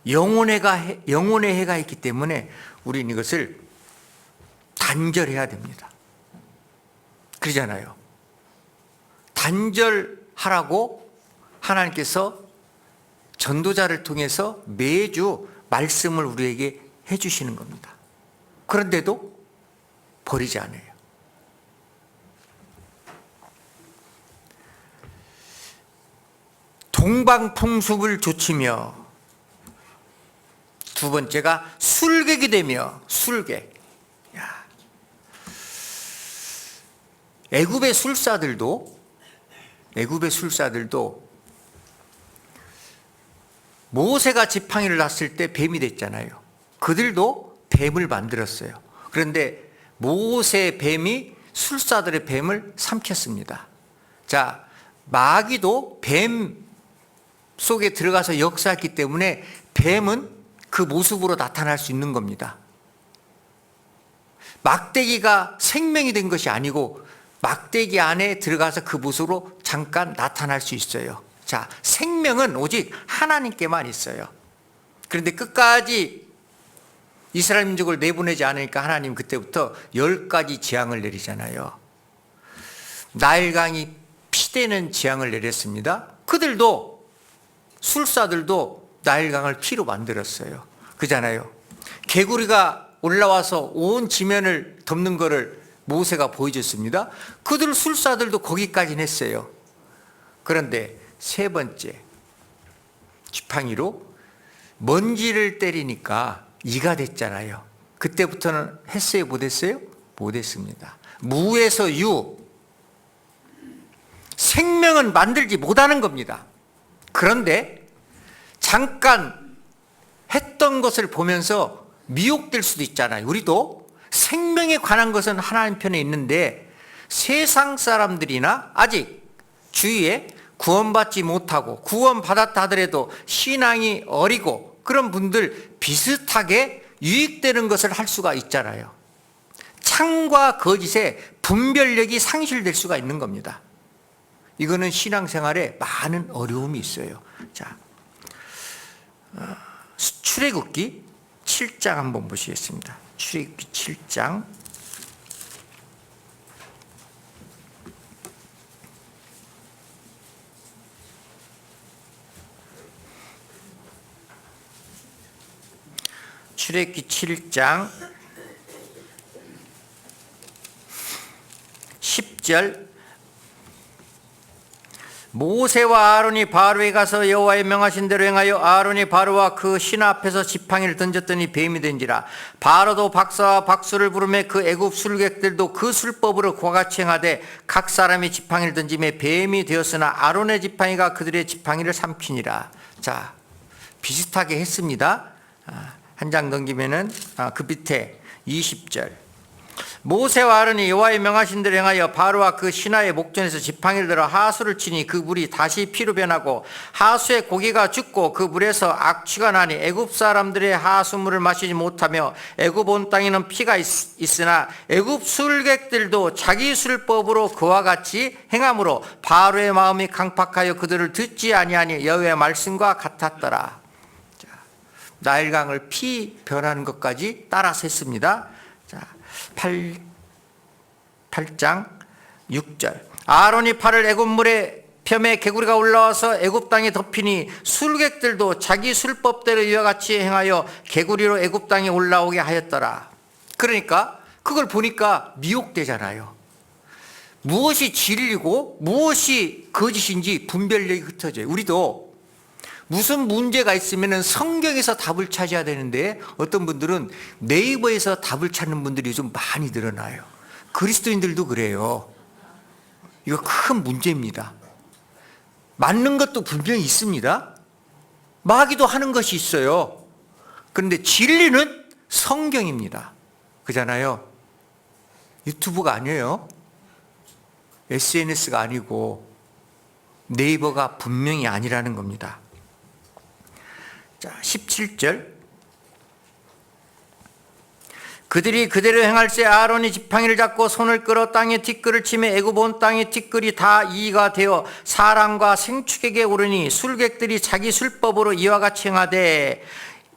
영혼의 해가 있기 때문에 우리는 이것을 단절해야 됩니다. 그러잖아요. 단절하라고 하나님께서 전도자를 통해서 매주 말씀을 우리에게 해주시는 겁니다. 그런데도 버리지 않아요. 동방풍습을 조치며 두 번째가 술객이 되며, 술객. 야. 애굽의 술사들도 모세가 지팡이를 놨을 때 뱀이 됐잖아요. 그들도 뱀을 만들었어요. 그런데 모세의 뱀이 술사들의 뱀을 삼켰습니다. 자, 마귀도 뱀 속에 들어가서 역사했기 때문에 뱀은 그 모습으로 나타날 수 있는 겁니다. 막대기가 생명이 된 것이 아니고 막대기 안에 들어가서 그 모습으로 잠깐 나타날 수 있어요. 자, 생명은 오직 하나님께만 있어요. 그런데 끝까지 이스라엘 민족을 내보내지 않으니까 하나님 그때부터 10가지 재앙을 내리잖아요. 나일강이 피되는 재앙을 내렸습니다. 그들도, 술사들도 나일강을 피로 만들었어요. 그잖아요. 개구리가 올라와서 온 지면을 덮는 것을 모세가 보여줬습니다. 그들 술사들도 거기까지는 했어요. 그런데 세 번째, 지팡이로 먼지를 때리니까 이가 됐잖아요. 그때부터는 했어요, 못했어요? 못했습니다. 무에서 유, 생명은 만들지 못하는 겁니다. 그런데 잠깐 했던 것을 보면서 미혹될 수도 있잖아요. 우리도 생명에 관한 것은 하나님 편에 있는데 세상 사람들이나 아직 주위에 구원받지 못하고 구원받았다 하더라도 신앙이 어리고 그런 분들 비슷하게 유익되는 것을 할 수가 있잖아요. 참과 거짓의 분별력이 상실될 수가 있는 겁니다. 이거는 신앙생활에 많은 어려움이 있어요. 자, 출애굽기 7장 한번 보시겠습니다. 출애굽기 7장 10절 모세와 아론이 바로에 가서 여호와의 명하신 대로 행하여 아론이 바로와 그 신 앞에서 지팡이를 던졌더니 뱀이 된지라. 바로도 박사와 박수를 부르며 그 애굽 술객들도 그 술법으로 그와 같이 행하되 각 사람이 지팡이를 던지며 뱀이 되었으나 아론의 지팡이가 그들의 지팡이를 삼키니라. 자, 비슷하게 했습니다. 한 장 넘기면은 그 밑에 20절 모세와 아론이 여호와의 명하신 대로 행하여 바로와 그 신하의 목전에서 지팡이를 들어 하수를 치니 그 물이 다시 피로 변하고 하수의 고기가 죽고 그 물에서 악취가 나니 애굽 사람들의 하수물을 마시지 못하며 애굽 온 땅에는 피가 있으나 애굽 술객들도 자기 술법으로 그와 같이 행함으로 바로의 마음이 강팍하여 그들을 듣지 아니하니 여호와의 말씀과 같았더라. 자, 나일강을 피 변하는 것까지 따라서 했습니다. 자, 8장 6절 아론이 팔을 애굽 물에 펴매 개구리가 올라와서 애굽 땅에 덮이니 술객들도 자기 술법대로 이와 같이 행하여 개구리로 애굽 땅에 올라오게 하였더라. 그러니까 그걸 보니까 미혹되잖아요. 무엇이 진리고 무엇이 거짓인지 분별력이 흩어져요. 우리도 무슨 문제가 있으면 성경에서 답을 찾아야 되는데 어떤 분들은 네이버에서 답을 찾는 분들이 좀 많이 늘어나요. 그리스도인들도 그래요. 이거 큰 문제입니다. 맞는 것도 분명히 있습니다. 마귀도 하는 것이 있어요. 그런데 진리는 성경입니다. 그잖아요. 유튜브가 아니에요. SNS가 아니고 네이버가 분명히 아니라는 겁니다. 자, 17절 그들이 그대로 행할새 아론이 지팡이를 잡고 손을 끌어 땅에 티끌을 치며 애굽 온 땅의 티끌이 다 이가 되어 사람과 생축에게 오르니 술객들이 자기 술법으로 이와 같이 행하되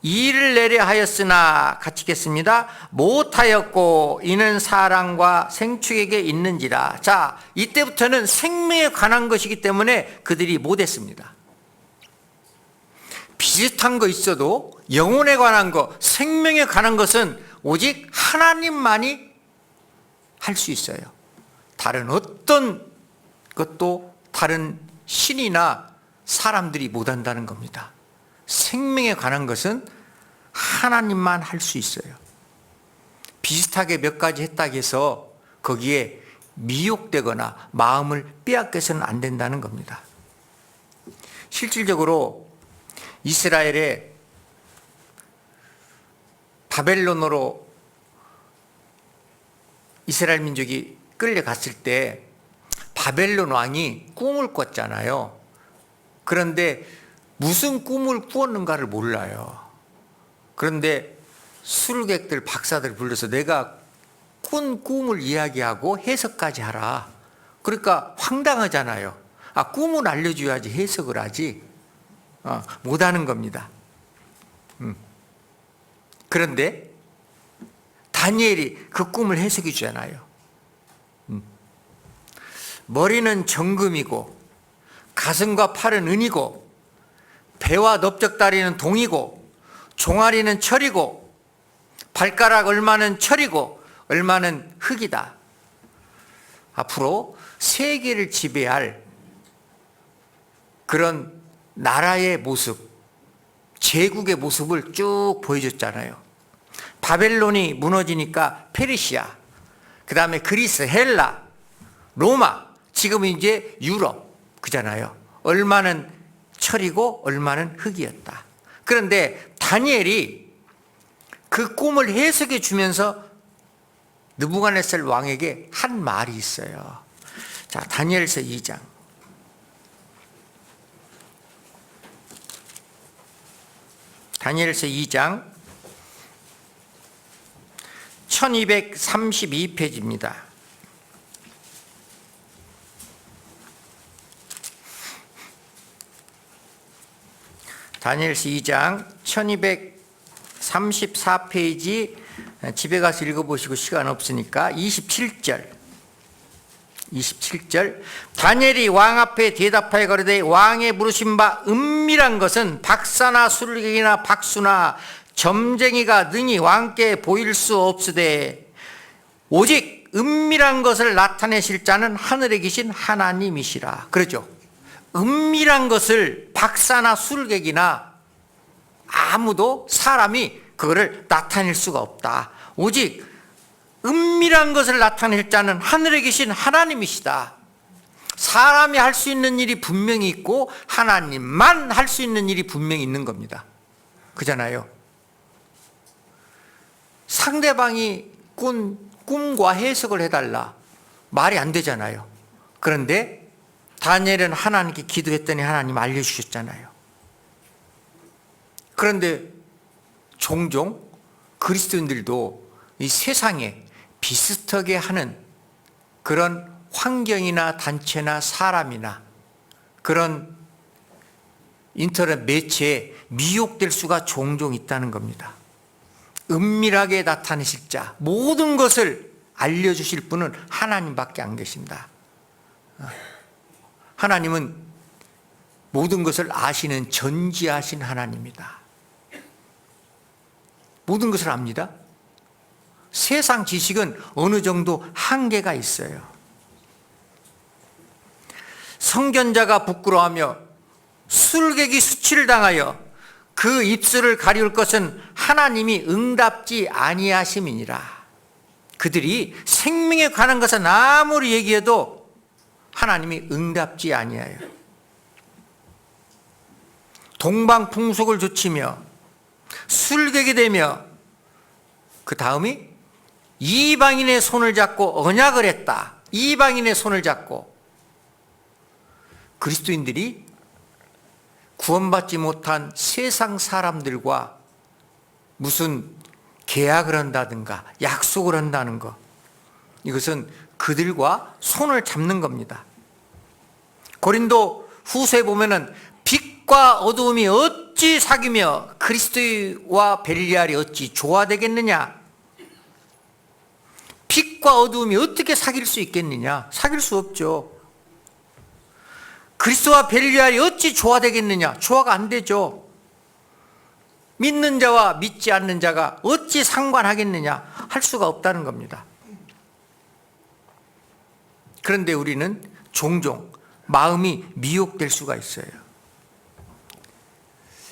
이를 내려 하였으나 같이 읽겠습니다. 못하였고 이는 사람과 생축에게 있는지라. 자, 이때부터는 생명에 관한 것이기 때문에 그들이 못했습니다. 비슷한 거 있어도 영혼에 관한 거, 생명에 관한 것은 오직 하나님만이 할 수 있어요. 다른 어떤 것도 다른 신이나 사람들이 못한다는 겁니다. 생명에 관한 것은 하나님만 할 수 있어요. 비슷하게 몇 가지 했다고 해서 거기에 미혹되거나 마음을 빼앗겨서는 안 된다는 겁니다. 실질적으로 이스라엘의 바벨론으로 이스라엘 민족이 끌려갔을 때 바벨론 왕이 꿈을 꿨잖아요. 그런데 무슨 꿈을 꾸었는가를 몰라요. 그런데 술객들, 박사들 불러서 내가 꾼 꿈을 이야기하고 해석까지 하라. 그러니까 황당하잖아요. 꿈은 알려줘야지 해석을 하지. 못하는 겁니다. 그런데 다니엘이 그 꿈을 해석해 주잖아요. 머리는 정금이고 가슴과 팔은 은이고 배와 넓적다리는 동이고 종아리는 철이고 발가락 얼마는 철이고 얼마는 흙이다. 앞으로 세계를 지배할 그런 나라의 모습, 제국의 모습을 쭉 보여줬잖아요. 바벨론이 무너지니까 페르시아, 그 다음에 그리스, 헬라, 로마, 지금은 이제 유럽 그잖아요. 얼마는 철이고 얼마는 흙이었다. 그런데 다니엘이 그 꿈을 해석해 주면서 느부갓네살 왕에게 한 말이 있어요. 자, 다니엘서 2장. 다니엘서 2장 1232페이지입니다. 다니엘서 2장 1234페이지 집에 가서 읽어보시고 시간 없으니까 27절 다니엘이 왕 앞에 대답하여 가로되 왕의 물으신 바 은밀한 것은 박사나 술객이나 박수나 점쟁이가 능히 왕께 보일 수 없으되 오직 은밀한 것을 나타내실 자는 하늘에 계신 하나님이시라. 그러죠. 은밀한 것을 박사나 술객이나 아무도 사람이 그거를 나타낼 수가 없다. 오직 은밀한 것을 나타낼 자는 하늘에 계신 하나님이시다. 사람이 할 수 있는 일이 분명히 있고 하나님만 할 수 있는 일이 분명히 있는 겁니다. 그잖아요. 상대방이 꾼 꿈과 해석을 해달라. 말이 안 되잖아요. 그런데 다니엘은 하나님께 기도했더니 하나님 알려주셨잖아요. 그런데 종종 그리스도인들도 이 세상에 비슷하게 하는 그런 환경이나 단체나 사람이나 그런 인터넷 매체에 미혹될 수가 종종 있다는 겁니다. 은밀하게 나타내실 자, 모든 것을 알려주실 분은 하나님밖에 안 계신다. 하나님은 모든 것을 아시는 전지하신 하나님이다. 모든 것을 압니다. 세상 지식은 어느 정도 한계가 있어요. 성견자가 부끄러워하며 술객이 수치를 당하여 그 입술을 가리울 것은 하나님이 응답지 아니하심이니라. 그들이 생명에 관한 것은 아무리 얘기해도 하나님이 응답지 아니하여 동방풍속을 조치며 술객이 되며 그 다음이 이방인의 손을 잡고 언약을 했다. 이방인의 손을 잡고 그리스도인들이 구원받지 못한 세상 사람들과 무슨 계약을 한다든가 약속을 한다는 것, 이것은 그들과 손을 잡는 겁니다. 고린도 후서에 보면은 빛과 어두움이 어찌 사귀며 그리스도와 벨리알이 어찌 조화되겠느냐. 빛과 어두움이 어떻게 사귈 수 있겠느냐. 사귈 수 없죠. 그리스도와 벨리알이 어찌 조화되겠느냐. 조화가 안 되죠. 믿는 자와 믿지 않는 자가 어찌 상관하겠느냐. 할 수가 없다는 겁니다. 그런데 우리는 종종 마음이 미혹될 수가 있어요.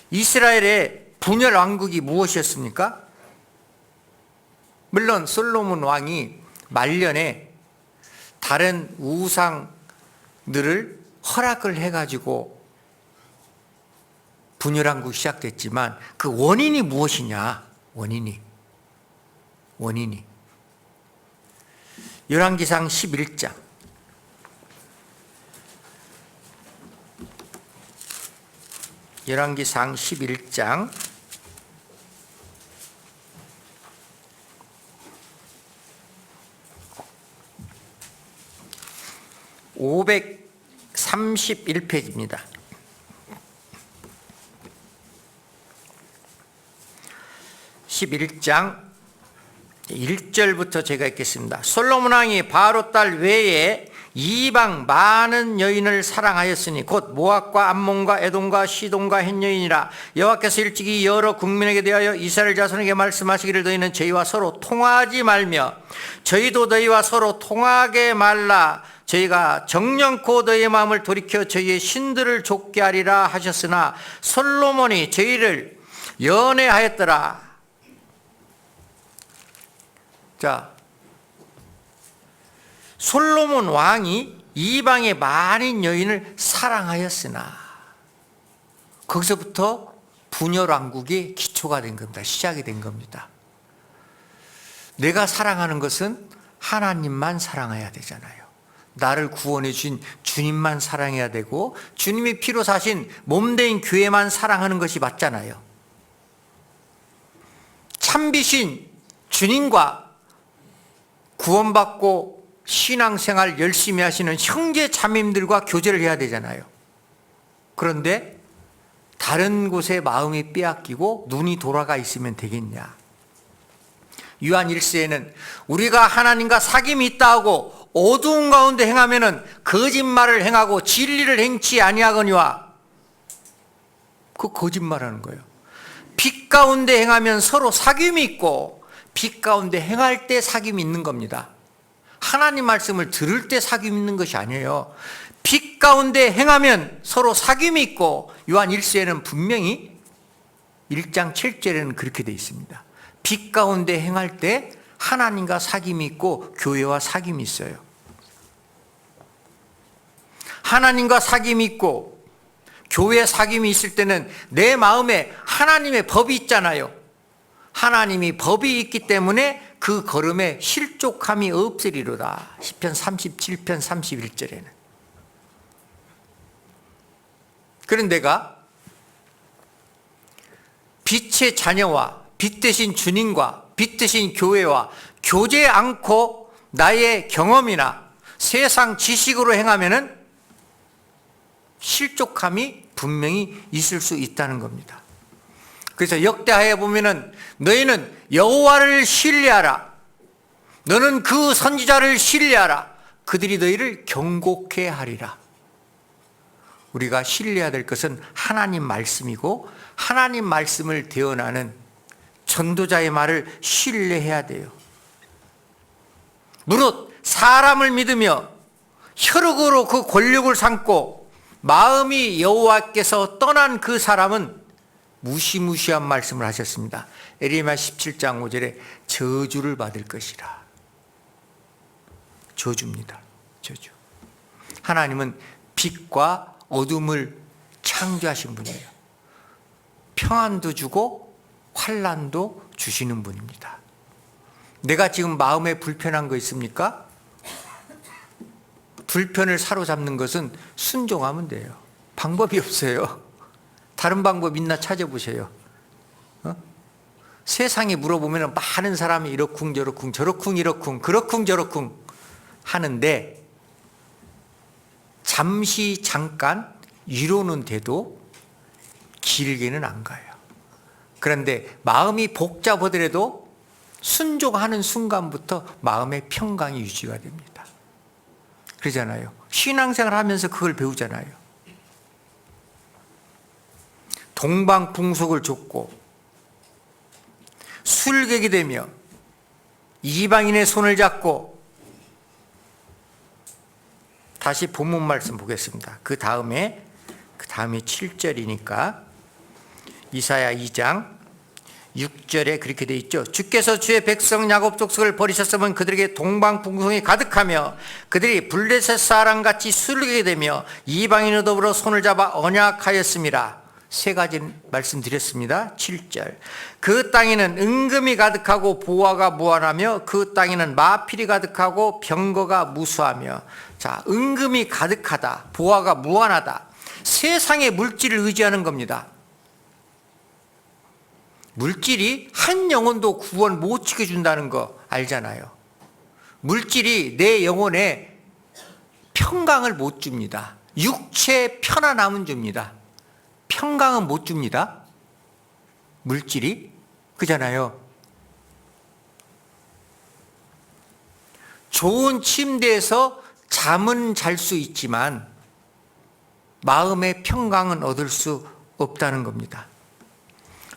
이스라엘의 분열 왕국이 무엇이었습니까? 물론 솔로몬 왕이 말년에 다른 우상들을 허락을 해가지고 분열 왕국이 시작됐지만 그 원인이 무엇이냐? 원인이 열왕기상 11장 열왕기상 11장 531페이지입니다. 11장 1절부터 제가 읽겠습니다. 솔로몬 왕이 바로 딸 외에 이방 많은 여인을 사랑하였으니 곧 모압과 암몬과 에돔과 시돈과 헷 여인이라. 여호와께서 일찍이 여러 국민에게 대하여 이스라엘 자손에게 말씀하시기를 너희는 저희와 서로 통하지 말며 저희도 너희와 서로 통하게 말라. 저희가 정령코 너희의 마음을 돌이켜 저희의 신들을 좇게 하리라 하셨으나 솔로몬이 저희를 연애하였더라. 자, 솔로몬 왕이 이방의 많은 여인을 사랑하였으나 거기서부터 분열 왕국의 기초가 된 겁니다. 시작이 된 겁니다. 내가 사랑하는 것은 하나님만 사랑해야 되잖아요. 나를 구원해 주신 주님만 사랑해야 되고 주님이 피로 사신 몸된 교회만 사랑하는 것이 맞잖아요. 참비신 주님과 구원받고 신앙생활 열심히 하시는 형제 자매님들과 교제를 해야 되잖아요. 그런데 다른 곳에 마음이 빼앗기고 눈이 돌아가 있으면 되겠냐? 요한 1세에는 우리가 하나님과 사귐이 있다 하고 어두운 가운데 행하면은 거짓말을 행하고 진리를 행치 아니하거니와. 그 거짓말하는 거예요. 빛 가운데 행하면 서로 사귐이 있고 빛 가운데 행할 때 사귐이 있는 겁니다. 하나님 말씀을 들을 때 사귐이 있는 것이 아니에요. 빛 가운데 행하면 서로 사귐이 있고 요한 1세에는 분명히 1장 7절에는 그렇게 되어 있습니다. 빛 가운데 행할 때 하나님과 사귐이 있고 교회와 사귐이 있어요. 하나님과 사귐이 있고 교회 사귐이 있을 때는 내 마음에 하나님의 법이 있잖아요. 하나님이 법이 있기 때문에 그 걸음에 실족함이 없으리로다. 시편 37편 31절에는. 그런데 내가 빛의 자녀와 빛 대신 주님과 빛 대신 교회와 교제 않고 나의 경험이나 세상 지식으로 행하면은 실족함이 분명히 있을 수 있다는 겁니다. 그래서 역대하에 보면은 너희는 여호와를 신뢰하라. 너는 그 선지자를 신뢰하라. 그들이 너희를 경고케 하리라. 우리가 신뢰해야 될 것은 하나님 말씀이고 하나님 말씀을 대언하는 전도자의 말을 신뢰해야 돼요. 무릇 사람을 믿으며 혈육으로 그 권력을 삼고 마음이 여호와께서 떠난 그 사람은 무시무시한 말씀을 하셨습니다. 에레미야 17장 5절에 저주를 받을 것이라. 저주입니다. 저주. 하나님은 빛과 어둠을 창조하신 분이에요. 평안도 주고 환난도 주시는 분입니다. 내가 지금 마음에 불편한 거 있습니까? 불편을 사로잡는 것은 순종하면 돼요. 방법이 없어요. 다른 방법 있나 찾아보세요. 세상에 물어보면 많은 사람이 이러쿵 저러쿵 저러쿵 이러쿵 그러쿵 저러쿵 하는데 잠시 잠깐 위로는 돼도 길게는 안 가요. 그런데 마음이 복잡하더라도 순종하는 순간부터 마음의 평강이 유지가 됩니다. 그러잖아요. 신앙생활 하면서 그걸 배우잖아요. 동방풍속을 쫓고 술객이 되며 이방인의 손을 잡고. 다시 본문 말씀 보겠습니다. 그 다음에 7절이니까 이사야 2장 6절에 그렇게 돼 있죠. 주께서 주의 백성 야곱 족속을 버리셨으면 그들에게 동방풍성이 가득하며 그들이 블레셋 사람같이 술르게 되며 이방인으로 더불어 손을 잡아 언약하였음이라. 세 가지 말씀드렸습니다. 7절. 그 땅에는 은금이 가득하고 보화가 무한하며 그 땅에는 마필이 가득하고 병거가 무수하며. 자, 은금이 가득하다, 보화가 무한하다. 세상의 물질을 의지하는 겁니다. 물질이 한 영혼도 구원 못 시켜준다는 거 알잖아요. 물질이 내 영혼에 평강을 못 줍니다. 육체 편안함은 줍니다. 평강은 못 줍니다. 물질이. 그잖아요. 좋은 침대에서 잠은 잘 수 있지만 마음의 평강은 얻을 수 없다는 겁니다.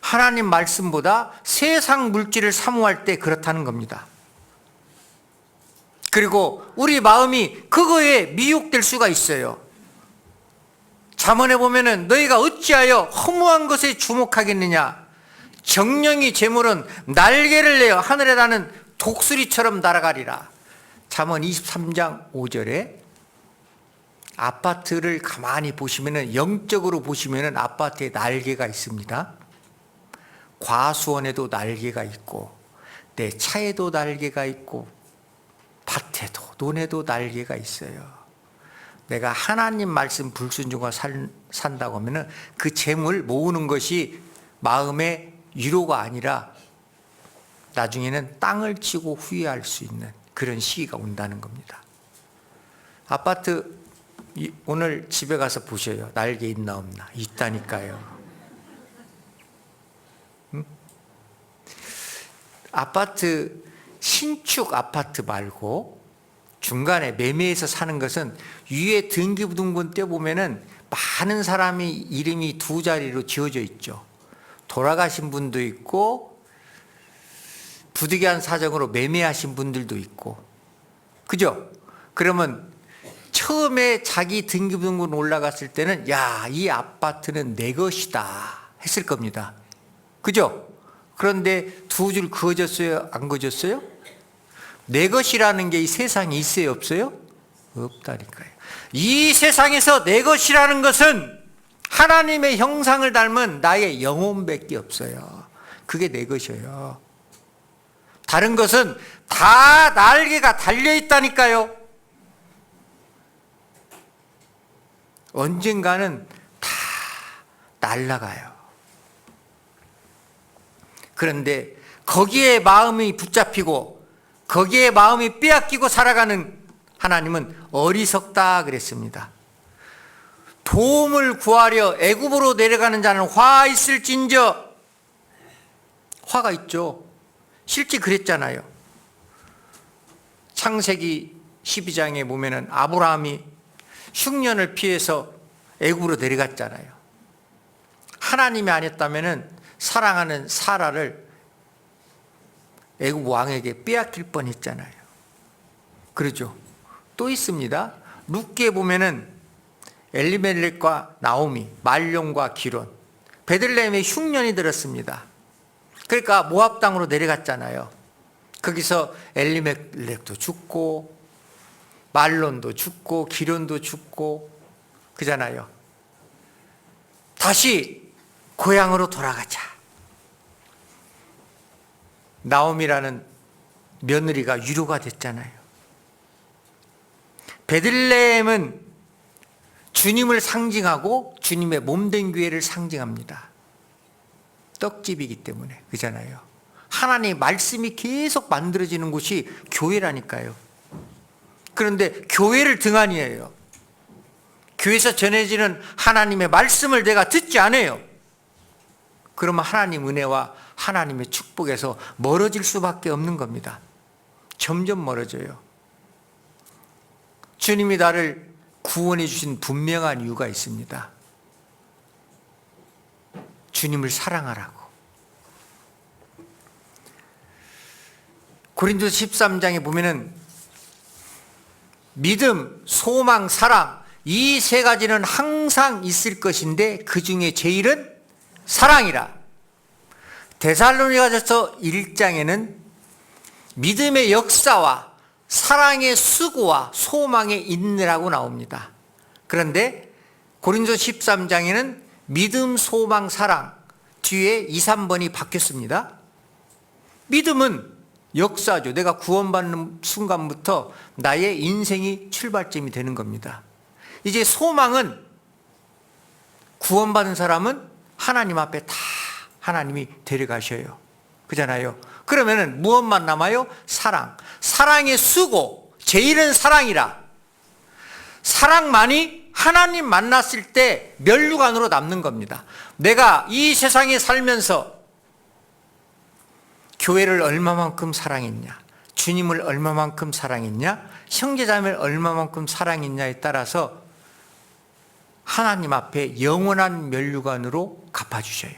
하나님 말씀보다 세상 물질을 사모할 때 그렇다는 겁니다. 그리고 우리 마음이 그거에 미혹될 수가 있어요. 잠언에 보면은 너희가 어찌하여 허무한 것에 주목하겠느냐. 정령이 재물은 날개를 내어 하늘에 나는 독수리처럼 날아가리라. 잠언 23장 5절에 아파트를 가만히 보시면은, 영적으로 보시면은 아파트에 날개가 있습니다. 과수원에도 날개가 있고 내 차에도 날개가 있고 밭에도 논에도 날개가 있어요. 내가 하나님 말씀 불순종하고 산다고 하면 그 재물 모으는 것이 마음의 위로가 아니라 나중에는 땅을 치고 후회할 수 있는 그런 시기가 온다는 겁니다. 아파트 오늘 집에 가서 보셔요. 날개 있나 없나. 있다니까요. 아파트, 신축 아파트 말고 중간에 매매해서 사는 것은 위에 등기부등본 떼보면은 많은 사람이 이름이 두 자리로 지어져 있죠. 돌아가신 분도 있고 부득이한 사정으로 매매하신 분들도 있고. 그죠? 그러면 처음에 자기 등기부등본 올라갔을 때는 야, 이 아파트는 내 것이다 했을 겁니다. 그죠? 그런데 두 줄 그어졌어요? 안 그어졌어요? 내 것이라는 게 이 세상에 있어요? 없어요? 없다니까요. 이 세상에서 내 것이라는 것은 하나님의 형상을 닮은 나의 영혼밖에 없어요. 그게 내 것이에요. 다른 것은 다 날개가 달려있다니까요. 언젠가는 다 날아가요. 그런데 거기에 마음이 붙잡히고 거기에 마음이 빼앗기고 살아가는 하나님은 어리석다 그랬습니다. 도움을 구하려 애굽으로 내려가는 자는 화 있을진저. 화가 있죠. 실제 그랬잖아요. 창세기 12장에 보면은 아브라함이 흉년을 피해서 애굽으로 내려갔잖아요. 하나님이 아니었다면은 사랑하는 사라를 애굽 왕에게 빼앗길 뻔했잖아요. 그러죠. 또 있습니다. 룻기에 보면은 엘리멜렉과 나오미, 말론과 기론, 베들레헴에 흉년이 들었습니다. 그러니까 모압 땅으로 내려갔잖아요. 거기서 엘리멜렉도 죽고 말론도 죽고 기론도 죽고 그잖아요. 다시 고향으로 돌아가자. 나오미라는 며느리가 위로가 됐잖아요. 베들레헴은 주님을 상징하고 주님의 몸된 교회를 상징합니다. 떡집이기 때문에. 그잖아요. 하나님의 말씀이 계속 만들어지는 곳이 교회라니까요. 그런데 교회를 등한히해요. 교회에서 전해지는 하나님의 말씀을 내가 듣지 않아요. 그러면 하나님 은혜와 하나님의 축복에서 멀어질 수밖에 없는 겁니다. 점점 멀어져요. 주님이 나를 구원해 주신 분명한 이유가 있습니다. 주님을 사랑하라고. 고린도서 13장에 보면은 믿음, 소망, 사랑 이 세 가지는 항상 있을 것인데 그 중에 제일은 사랑이라. 데살로니가전서 1장에는 믿음의 역사와 사랑의 수고와 소망의 인내라고 나옵니다. 그런데 고린도 13장에는 믿음, 소망, 사랑 뒤에 2, 3번이 바뀌었습니다. 믿음은 역사죠. 내가 구원받는 순간부터 나의 인생이 출발점이 되는 겁니다. 이제 소망은 구원받은 사람은 하나님 앞에 다 하나님이 데려가셔요. 그잖아요. 그러면은 무엇만 남아요? 사랑. 사랑의 수고. 제일은 사랑이라. 사랑만이 하나님 만났을 때 면류관으로 남는 겁니다. 내가 이 세상에 살면서 교회를 얼마만큼 사랑했냐, 주님을 얼마만큼 사랑했냐, 형제자매를 얼마만큼 사랑했냐에 따라서 하나님 앞에 영원한 면류관으로 갚아주셔요.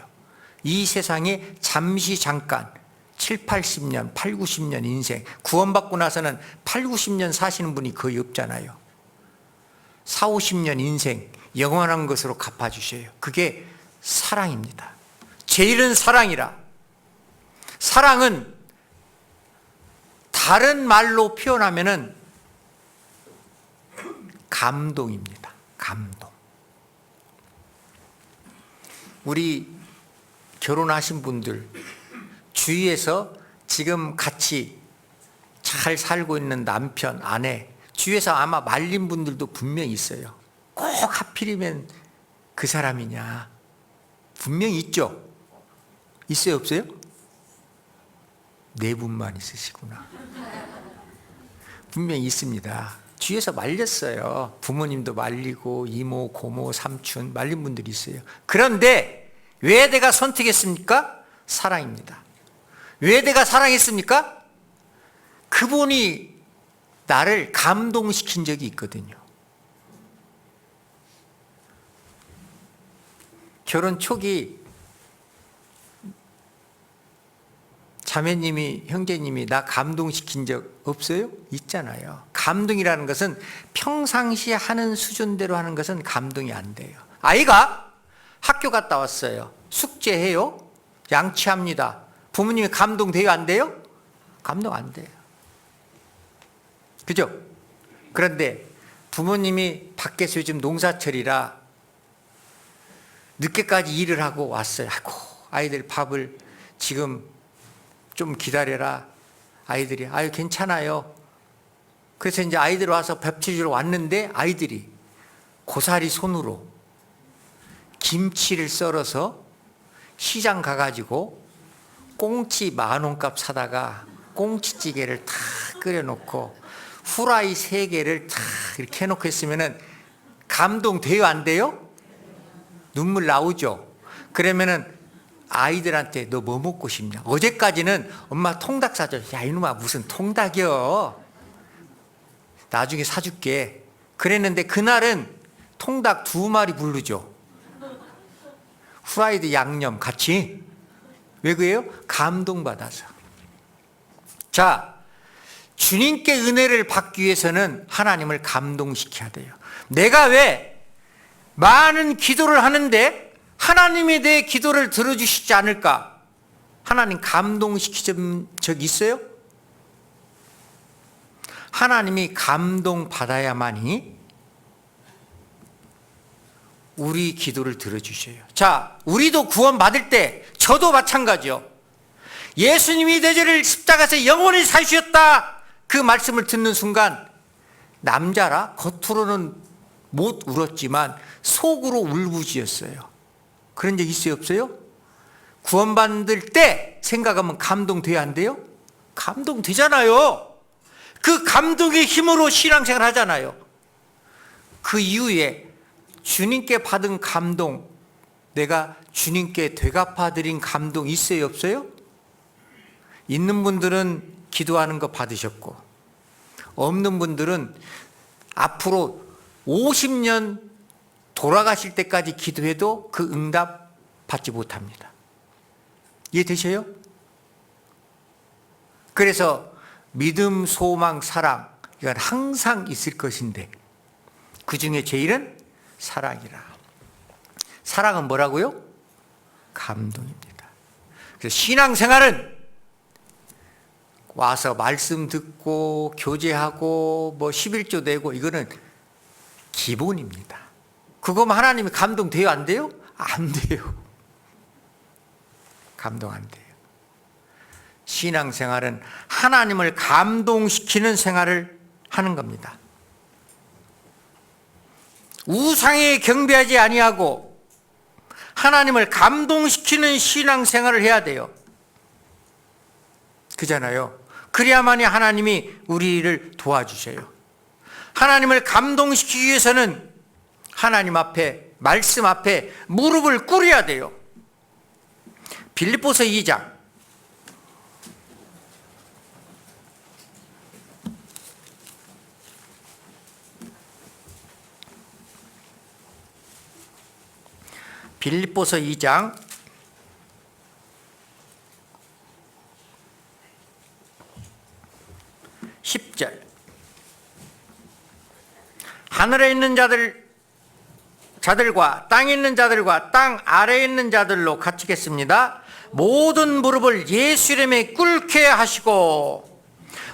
이 세상에 잠시 잠깐 7, 80년, 8, 90년 인생, 구원받고 나서는 8, 90년 사시는 분이 거의 없잖아요. 4, 50년 인생 영원한 것으로 갚아주셔요. 그게 사랑입니다. 제일은 사랑이라. 사랑은 다른 말로 표현하면은 감동입니다. 감동. 우리 결혼하신 분들 주위에서 지금 같이 잘 살고 있는 남편, 아내 주위에서 아마 말린 분들도 분명히 있어요. 꼭 하필이면 그 사람이냐. 분명히 있죠? 있어요, 없어요? 네 분만 있으시구나. 분명히 있습니다. 주위에서 말렸어요. 부모님도 말리고 이모, 고모, 삼촌 말린 분들이 있어요. 그런데 왜 내가 선택했습니까? 사랑입니다. 왜 내가 사랑했습니까? 그분이 나를 감동시킨 적이 있거든요. 결혼 초기 자매님이, 형제님이 나 감동시킨 적 없어요? 있잖아요. 감동이라는 것은 평상시에 하는 수준대로 하는 것은 감동이 안 돼요. 아이가 학교 갔다 왔어요. 숙제해요? 양치합니다. 부모님이 감동돼요? 안 돼요? 감동 안 돼요. 그죠? 그런데 부모님이 밖에서 요즘 농사철이라 늦게까지 일을 하고 왔어요. 아이고, 아이들 밥을 지금 좀 기다려라. 아이들이 아유 괜찮아요. 그래서 이제 아이들 와서 밥 주러 왔는데 아이들이 고사리 손으로 김치를 썰어서 시장 가가지고 꽁치 10,000원값 사다가 꽁치찌개를 탁 끓여놓고 후라이 3개를 탁 이렇게 해놓고 했으면은 감동돼요, 안 돼요? 눈물 나오죠? 그러면은 아이들한테 너 뭐 먹고 싶냐? 어제까지는 엄마 통닭 사줘. 야, 이놈아 무슨 통닭이여. 나중에 사줄게. 그랬는데 그날은 통닭 2마리 부르죠. 후라이드 양념 같이. 왜 그래요? 감동받아서. 자, 주님께 은혜를 받기 위해서는 하나님을 감동시켜야 돼요. 내가 왜 많은 기도를 하는데 하나님이 내 기도를 들어주시지 않을까? 하나님 감동시킨 적 있어요? 하나님이 감동받아야만이 우리 기도를 들어주셔요. 자, 우리도 구원받을 때 저도 마찬가지요. 예수님이 내 죄를 십자가에서 영원히 사주셨다. 그 말씀을 듣는 순간 남자라 겉으로는 못 울었지만 속으로 울부짖었어요. 그런 적 있어요, 없어요? 구원받을 때 생각하면 감동돼야 안 돼요? 감동되잖아요. 그 감동의 힘으로 신앙생활 하잖아요. 그 이후에 주님께 받은 감동, 내가 주님께 되갚아드린 감동 있어요, 없어요? 있는 분들은 기도하는 거 받으셨고, 없는 분들은 앞으로 50년 돌아가실 때까지 기도해도 그 응답 받지 못합니다. 이해되셔요? 그래서 믿음, 소망, 사랑 이건 항상 있을 것인데 그 중에 제일은 사랑이라. 사랑은 뭐라고요? 감동입니다. 그래서 신앙생활은 와서 말씀 듣고 교제하고 뭐 11조 내고 이거는 기본입니다. 그거만 하나님이 감동돼요? 안 돼요? 안 돼요. 감동 안 돼요. 신앙생활은 하나님을 감동시키는 생활을 하는 겁니다. 우상에 경배하지 아니하고 하나님을 감동시키는 신앙생활을 해야 돼요. 그잖아요. 그래야만이 하나님이 우리를 도와주셔요. 하나님을 감동시키기 위해서는 하나님 앞에, 말씀 앞에 무릎을 꿇어야 돼요. 빌립보서 2장 10절 하늘에 있는 자들과 땅에 있는 자들과 땅 아래에 있는 자들로 갇히겠습니다. 모든 무릎을 예수 이름에 꿇게 하시고,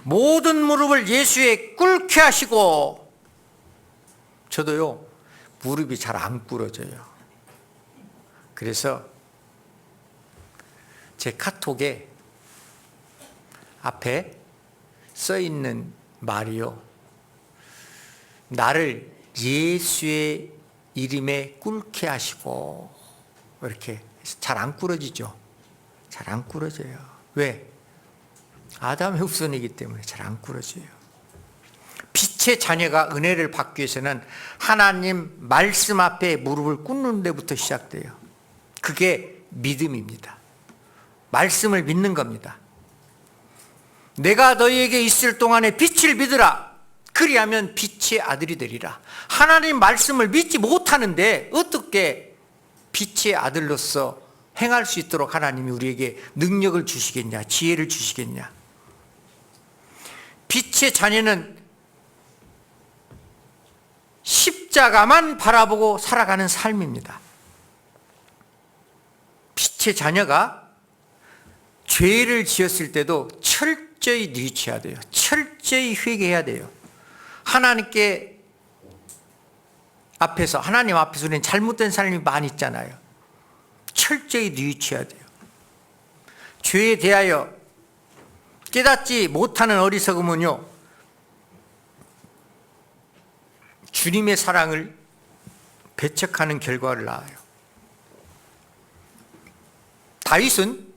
모든 무릎을 예수에 꿇게 하시고. 저도요 무릎이 잘 안 꿇어져요. 그래서 제 카톡에 앞에 써 있는 말이요, 나를 예수의 이름에 꿇게 하시고. 이렇게 잘 안 꿇어지죠. 잘 안 꿇어져요. 왜? 아담의 후손이기 때문에 잘 안 꿇어져요. 빛의 자녀가 은혜를 받기 위해서는 하나님 말씀 앞에 무릎을 꿇는 데부터 시작돼요. 그게 믿음입니다. 말씀을 믿는 겁니다. 내가 너희에게 있을 동안에 빛을 믿으라. 그리하면 빛의 아들이 되리라. 하나님 말씀을 믿지 못하는데 어떻게 빛의 아들로서 행할 수 있도록 하나님이 우리에게 능력을 주시겠냐, 지혜를 주시겠냐. 빛의 자녀는 십자가만 바라보고 살아가는 삶입니다. 빛의 자녀가 죄를 지었을 때도 철저히 뉘우쳐야 돼요. 철저히 회개해야 돼요. 하나님 앞에서 우리는 잘못된 삶이 많이 있잖아요. 철저히 뉘우쳐야 돼요. 죄에 대하여 깨닫지 못하는 어리석음은요, 주님의 사랑을 배척하는 결과를 낳아요. 다윗은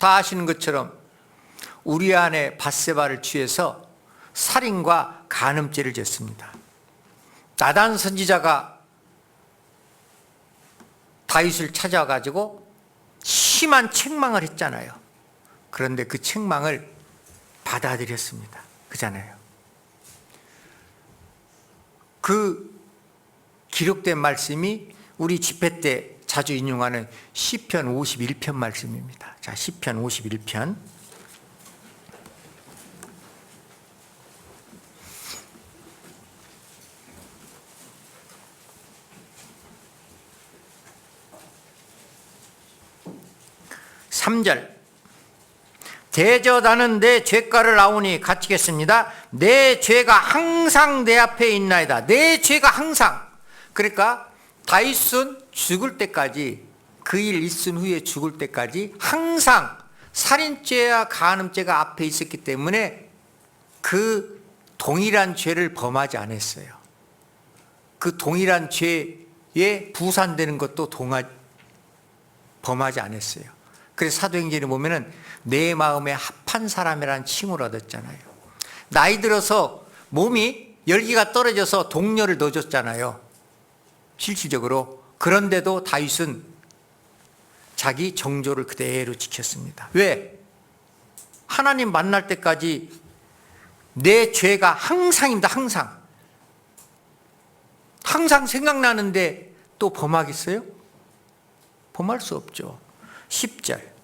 다 아시는 것처럼 우리아의 밧세바를 취해서 살인과 간음죄를 졌습니다. 나단 선지자가 다윗을 찾아가지고 심한 책망을 했잖아요. 그런데 그 책망을 받아들였습니다. 그잖아요. 그 기록된 말씀이 우리 집회 때 자주 인용하는 시편 51편 말씀입니다. 자, 시편 51편. (3절) 대저 나는 내 죄가를 아오니 갇히겠습니다. 내 죄가 항상 내 앞에 있나이다. 내 죄가 항상. 그러니까 다윗은 죽을 때까지, 그 일 있은 후에 죽을 때까지 항상 살인죄와 간음죄가 앞에 있었기 때문에 그 동일한 죄를 범하지 않았어요. 그 동일한 죄에 부산되는 것도 범하지 않았어요. 그래서 사도행전에 보면은 내 마음에 합한 사람이라는 칭을 얻었잖아요. 나이 들어서 몸이 열기가 떨어져서 동료를 넣어줬잖아요. 실질적으로. 그런데도 다윗은 자기 정조를 그대로 지켰습니다. 왜? 하나님 만날 때까지 내 죄가 항상입니다. 항상 생각나는데 또 범하겠어요? 범할 수 없죠. 10절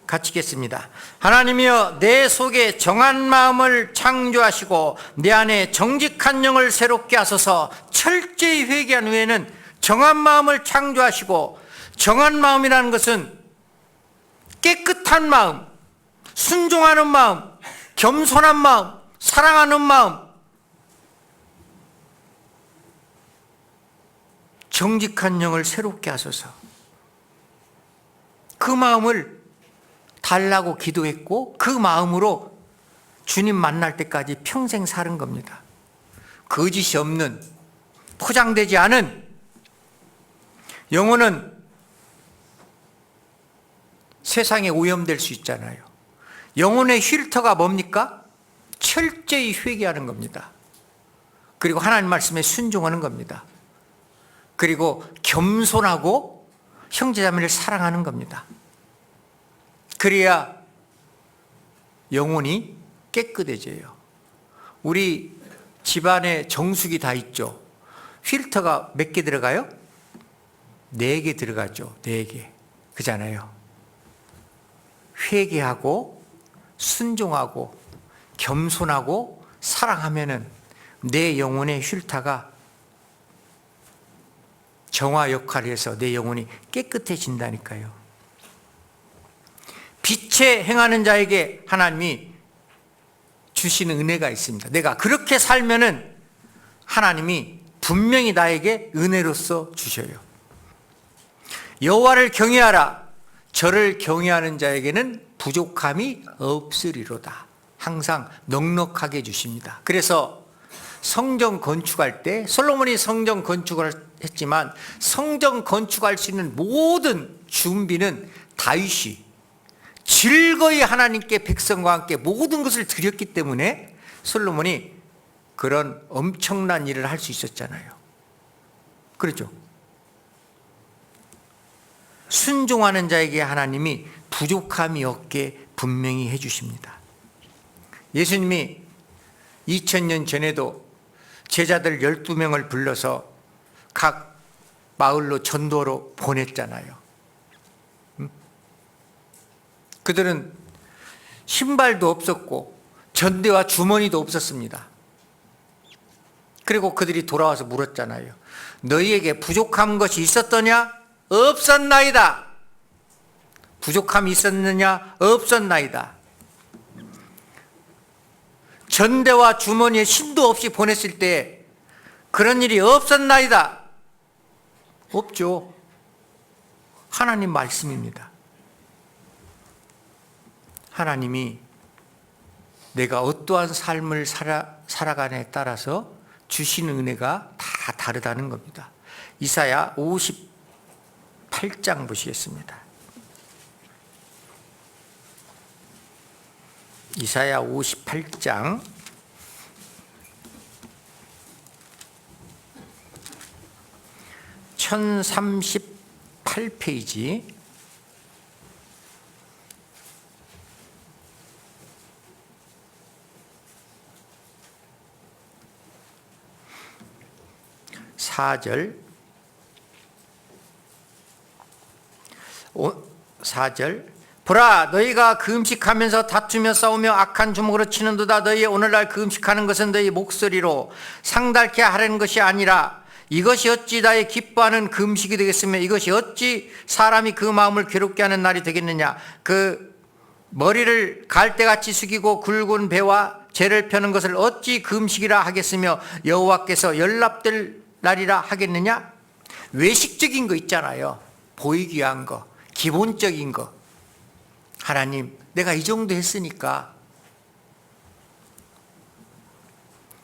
같이겠습니다. 하나님이여 내 속에 정한 마음을 창조하시고 내 안에 정직한 영을 새롭게 하소서. 철저히 회개한 후에는 정한 마음을 창조하시고 정한 마음이라는 것은 깨끗한 마음, 순종하는 마음, 겸손한 마음, 사랑하는 마음, 정직한 영을 새롭게 하소서. 그 마음을 달라고 기도했고 그 마음으로 주님 만날 때까지 평생 사는 겁니다. 거짓이 없는, 포장되지 않은 영혼은 세상에 오염될 수 있잖아요. 영혼의 필터가 뭡니까? 철저히 회개하는 겁니다. 그리고 하나님 말씀에 순종하는 겁니다. 그리고 겸손하고 형제자매를 사랑하는 겁니다. 그래야 영혼이 깨끗해져요. 우리 집안에 정수기 다 있죠. 필터가 몇 개 들어가요? 4개 들어가죠. 4개. 그잖아요. 회개하고 순종하고 겸손하고 사랑하면은 내 영혼의 필터가 정화 역할을 해서 내 영혼이 깨끗해진다니까요. 빛에 행하는 자에게 하나님이 주시는 은혜가 있습니다. 내가 그렇게 살면은 하나님이 분명히 나에게 은혜로서 주셔요. 여호와를 경외하라. 저를 경외하는 자에게는 부족함이 없으리로다. 항상 넉넉하게 주십니다. 그래서 성전 건축할 때 솔로몬이 성전 건축을 했지만 성전 건축할 수 있는 모든 준비는 다윗이 즐거이 하나님께 백성과 함께 모든 것을 드렸기 때문에 솔로몬이 그런 엄청난 일을 할 수 있었잖아요. 그렇죠? 순종하는 자에게 하나님이 부족함이 없게 분명히 해주십니다. 예수님이 2000년 전에도 제자들 12명을 불러서 각 마을로 전도로 보냈잖아요. 그들은 신발도 없었고 전대와 주머니도 없었습니다. 그리고 그들이 돌아와서 물었잖아요. 너희에게 부족한 것이 있었더냐? 없었나이다. 부족함이 있었느냐? 없었나이다. 전대와 주머니에 신도 없이 보냈을 때 그런 일이 없었나이다. 없죠. 하나님 말씀입니다. 하나님이 내가 어떠한 삶을 살아가냐에 따라서 주시는 은혜가 다 다르다는 겁니다. 이사야 58장 보시겠습니다. 이사야 58장 1038페이지 4절 4절 보라 너희가 그 음식하면서 다투며 싸우며 악한 주먹으로 치는도다. 너희 오늘날 그 음식하는 것은 너희 목소리로 상달케 하려는 것이 아니라 이것이 어찌 나의 기뻐하는 그 음식이 되겠으며 이것이 어찌 사람이 그 마음을 괴롭게 하는 날이 되겠느냐. 그 머리를 갈대같이 숙이고 굵은 배와 재를 펴는 것을 어찌 그 음식이라 하겠으며 여호와께서 연락될 날이라 하겠느냐. 외식적인 거 있잖아요. 보이기 위한 거, 기본적인 거. 하나님 내가 이 정도 했으니까.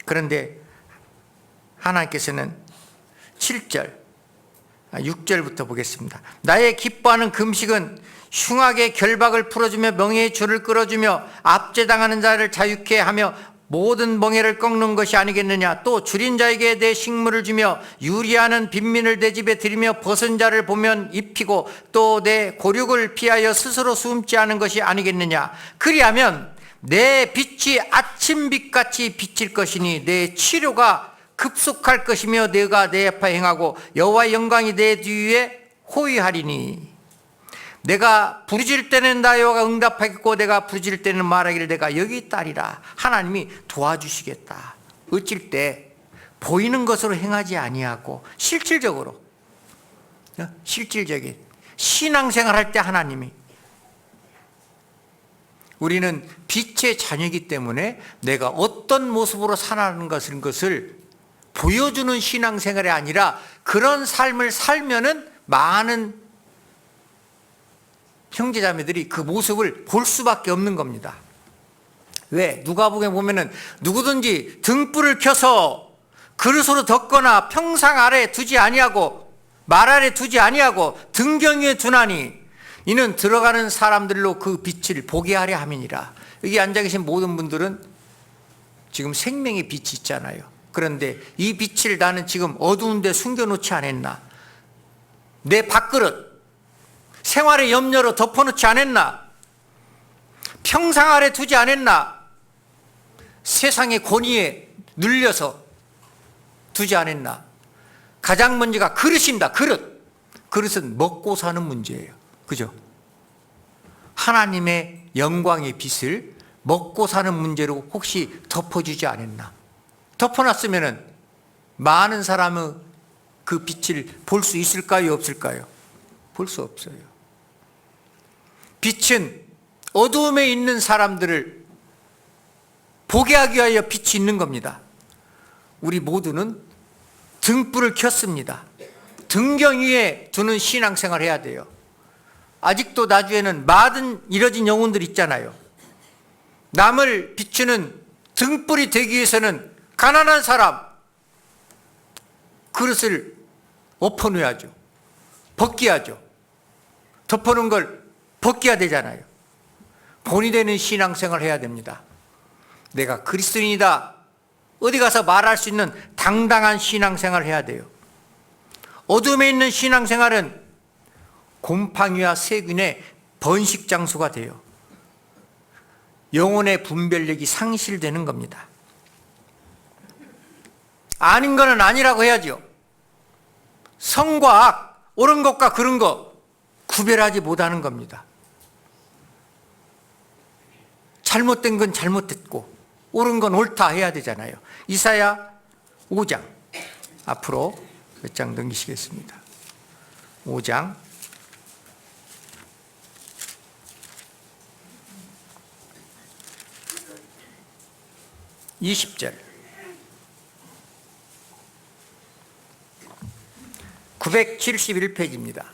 그런데 하나님께서는 7절 6절부터 보겠습니다. 나의 기뻐하는 금식은 흉악의 결박을 풀어주며 멍에의 줄을 끌어주며 압제당하는 자를 자유케 하며 모든 멍에를 꺾는 것이 아니겠느냐. 또 줄인 자에게 내 식물을 주며 유리하는 빈민을 내 집에 들이며 벗은 자를 보면 입히고 또 내 고륙을 피하여 스스로 숨지 않은 것이 아니겠느냐. 그리하면 내 빛이 아침빛같이 비칠 것이니 내 치료가 급속할 것이며 내가 내 앞에 행하고 여호와의 영광이 내 뒤에 호위하리니. 내가 부르짖을 때는 나 여호와가 응답하겠고 내가 부르짖을 때는 말하기를 내가 여기 있다리라. 하나님이 도와주시겠다. 어쩔 때 보이는 것으로 행하지 아니하고 실질적인 신앙생활 할 때 하나님이, 우리는 빛의 자녀이기 때문에 내가 어떤 모습으로 살아가는 것을 보여주는 신앙생활이 아니라 그런 삶을 살면은 많은 형제자매들이 그 모습을 볼 수밖에 없는 겁니다. 왜? 누가복음에 보면은 누구든지 등불을 켜서 그릇으로 덮거나 평상 아래 두지 아니하고 말 아래 두지 아니하고 등경 위에 두나니 이는 들어가는 사람들로 그 빛을 보게 하려 함이니라. 여기 앉아 계신 모든 분들은 지금 생명의 빛이 있잖아요. 그런데 이 빛을 나는 지금 어두운 데 숨겨놓지 않았나? 내 밥그릇, 생활의 염려로 덮어놓지 않았나? 평상 아래 두지 않았나? 세상의 권위에 눌려서 두지 않았나? 가장 먼저가 그릇입니다. 그릇. 그릇은 먹고 사는 문제예요. 그죠? 하나님의 영광의 빛을 먹고 사는 문제로 혹시 덮어주지 않았나? 덮어놨으면 많은 사람은 그 빛을 볼 수 있을까요? 없을까요? 볼 수 없어요. 빛은 어두움에 있는 사람들을 보게 하기 위하여 빛이 있는 겁니다. 우리 모두는 등불을 켰습니다. 등경 위에 두는 신앙생활 해야 돼요. 아직도 나주에는 마든 잃어진 영혼들 있잖아요. 남을 비추는 등불이 되기 위해서는 가난한 사람 그릇을 엎어놓아야죠. 벗겨야죠. 덮어놓은 걸 벗겨야 되잖아요. 본이 되는 신앙생활을 해야 됩니다. 내가 그리스도인이다 어디 가서 말할 수 있는 당당한 신앙생활을 해야 돼요. 어둠에 있는 신앙생활은 곰팡이와 세균의 번식 장소가 돼요. 영혼의 분별력이 상실되는 겁니다. 아닌 거는 아니라고 해야죠. 성과 악, 옳은 것과 그른 것 구별하지 못하는 겁니다. 잘못된 건 잘못됐고 옳은 건 옳다 해야 되잖아요. 이사야 5장 앞으로 몇 장 넘기시겠습니다. 5장 20절 971페이지입니다.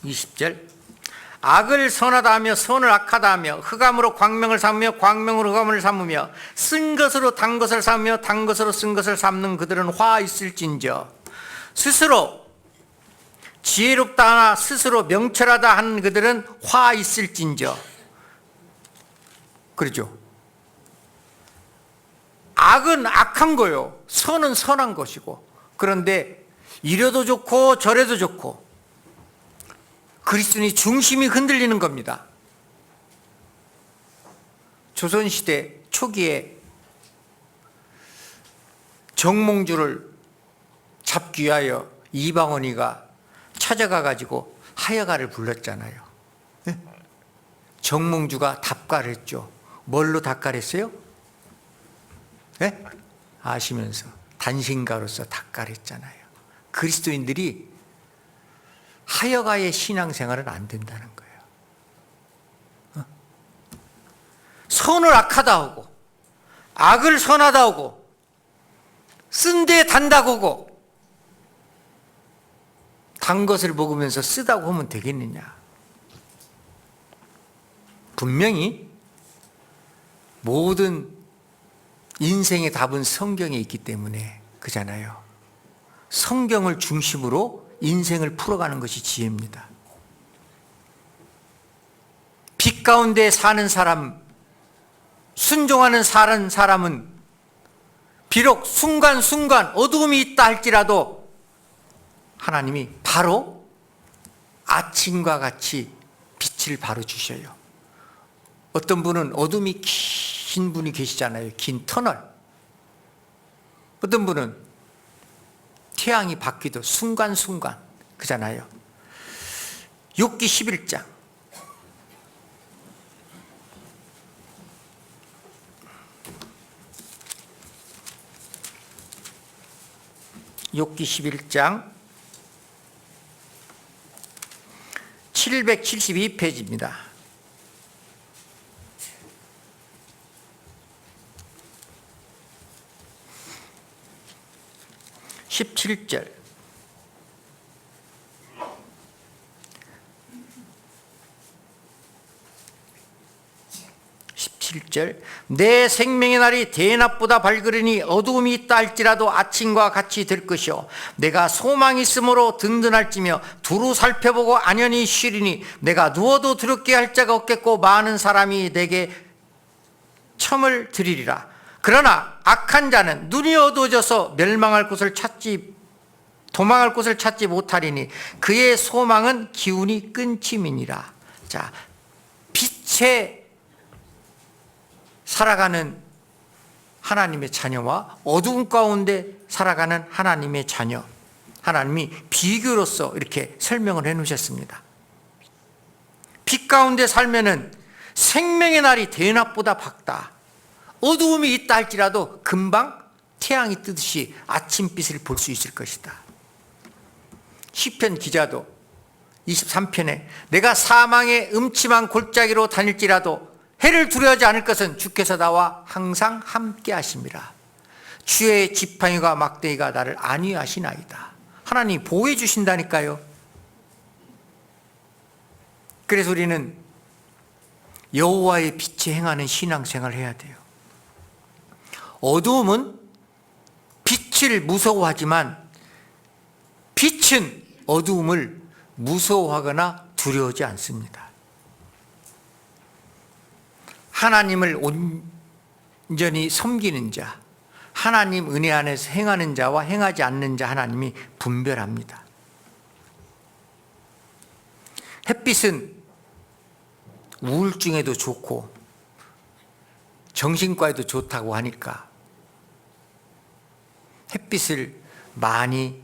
20절 악을 선하다 하며 선을 악하다 하며 흑암으로 광명을 삼으며 광명으로 흑암을 삼으며 쓴 것으로 단 것을 삼으며 단 것으로 쓴 것을 삼는 그들은 화 있을진저 스스로 지혜롭다 하나 스스로 명철하다 하는 그들은 화 있을진저. 그러죠. 악은 악한 거요. 선은 선한 것이고. 그런데 이래도 좋고 저래도 좋고 그리스도인의 중심이 흔들리는 겁니다. 조선시대 초기에 정몽주를 잡기 위하여 이방원이가 찾아가 가지고 하여가를 불렀잖아요. 네? 정몽주가 답가를 했죠. 뭘로 답가를 했어요? 네? 아시면서 단신가로서 답가를 했잖아요. 그리스도인들이 하여가의 신앙생활은 안 된다는 거예요. 선을 악하다 하고 악을 선하다 하고 쓴 데 단다고 하고 단 것을 먹으면서 쓰다고 하면 되겠느냐. 분명히 모든 인생의 답은 성경에 있기 때문에 그잖아요. 성경을 중심으로 인생을 풀어가는 것이 지혜입니다. 빛 가운데 사는 사람, 순종하는 사는 사람은 비록 순간순간 어두움이 있다 할지라도 하나님이 바로 아침과 같이 빛을 바로 주셔요. 어떤 분은 어둠이 긴 분이 계시잖아요. 긴 터널. 어떤 분은 태양이 바뀌도 순간순간 그잖아요. 욥기 11장 욥기 11장 772페이지입니다. 17절. 내 생명의 날이 대낮보다 밝으리니 어두움이 있다 할지라도 아침과 같이 될 것이요 내가 소망이 있으므로 든든할지며 두루 살펴보고 안연히 쉬리니 내가 누워도 두렵게 할 자가 없겠고 많은 사람이 내게 첨을 드리리라. 그러나 악한 자는 눈이 어두워져서 도망할 곳을 찾지 못하리니 그의 소망은 기운이 끊김이니라. 자, 빛에 살아가는 하나님의 자녀와 어두운 가운데 살아가는 하나님의 자녀, 하나님이 비교로서 이렇게 설명을 해 놓으셨습니다. 빛 가운데 살면은 생명의 날이 대낮보다 밝다. 어두움이 있다 할지라도 금방 태양이 뜨듯이 아침빛을 볼 수 있을 것이다. 시편 기자도 23편에 내가 사망의 음침한 골짜기로 다닐지라도 해를 두려워하지 않을 것은 주께서 나와 항상 함께 하심이라. 주의 지팡이가 막대기가 나를 안위하시나이다. 하나님이 보호해 주신다니까요. 그래서 우리는 여호와의 빛에 행하는 신앙생활을 해야 돼요. 어두움은 빛을 무서워하지만 빛은 어두움을 무서워하거나 두려워하지 않습니다. 하나님을 온전히 섬기는 자, 하나님 은혜 안에서 행하는 자와 행하지 않는 자 하나님이 분별합니다. 햇빛은 우울증에도 좋고 정신과에도 좋다고 하니까 햇빛을 많이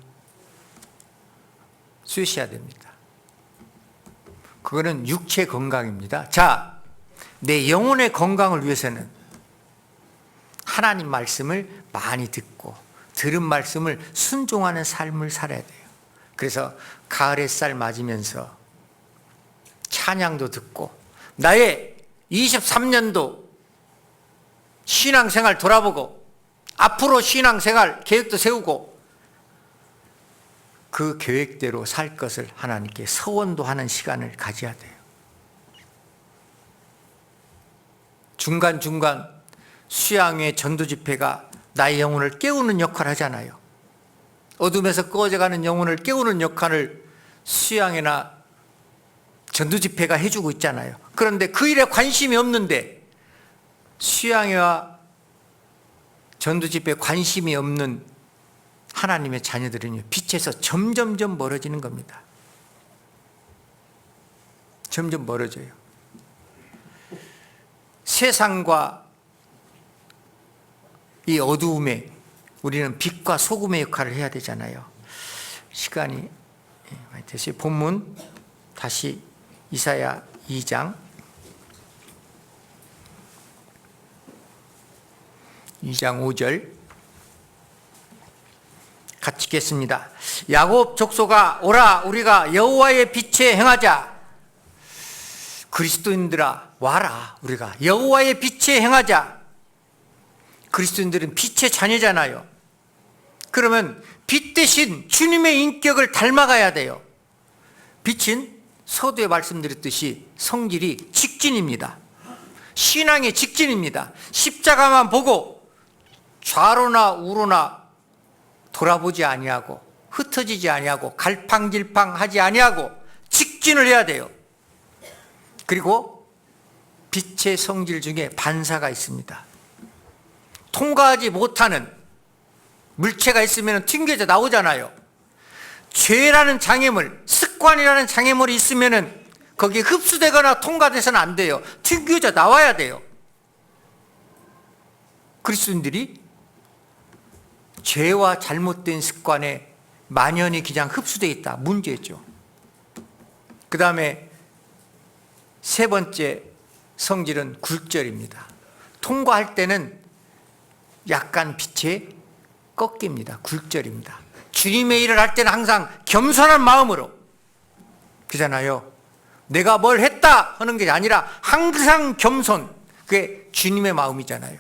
쐬셔야 됩니다. 그거는 육체 건강입니다. 자, 내 영혼의 건강을 위해서는 하나님 말씀을 많이 듣고 들은 말씀을 순종하는 삶을 살아야 돼요. 그래서 가을 햇살 맞으면서 찬양도 듣고 나의 23년도 신앙생활 돌아보고 앞으로 신앙생활 계획도 세우고 그 계획대로 살 것을 하나님께 서원도 하는 시간을 가져야 돼요. 중간중간 수양회 전도 집회가 나의 영혼을 깨우는 역할을 하잖아요. 어둠에서 꺼져가는 영혼을 깨우는 역할을 수양회나 전도 집회가 해주고 있잖아요. 그런데 그 일에 관심이 없는데 수양회와 전도 집회에 관심이 없는 하나님의 자녀들은요, 빛에서 점점점 멀어지는 겁니다. 점점 멀어져요. 세상과 이 어두움에 우리는 빛과 소금의 역할을 해야 되잖아요. 시간이 많이 됐어요. 본문 다시 이사야 2장 5절 같이 읽겠습니다. 야곱 족속아 오라 우리가 여호와의 빛에 행하자. 그리스도인들아 와라 우리가 여호와의 빛에 행하자. 그리스도인들은 빛의 자녀잖아요. 그러면 빛 대신 주님의 인격을 닮아가야 돼요. 빛은 서두에 말씀드렸듯이 성질이 직진입니다. 신앙의 직진입니다. 십자가만 보고 좌로나 우로나 돌아보지 아니하고 흩어지지 아니하고 갈팡질팡하지 아니하고 직진을 해야 돼요. 그리고 빛의 성질 중에 반사가 있습니다. 통과하지 못하는 물체가 있으면 튕겨져 나오잖아요. 죄라는 장애물, 습관이라는 장애물이 있으면 거기에 흡수되거나 통과돼서는 안 돼요. 튕겨져 나와야 돼요. 그리스도인들이 죄와 잘못된 습관에 만연히 그냥 흡수되어 있다. 문제죠. 그 다음에 세 번째 성질은 굴절입니다. 통과할 때는 약간 빛에 꺾입니다. 굴절입니다. 주님의 일을 할 때는 항상 겸손한 마음으로 그잖아요. 내가 뭘 했다 하는 게 아니라 항상 겸손. 그게 주님의 마음이잖아요.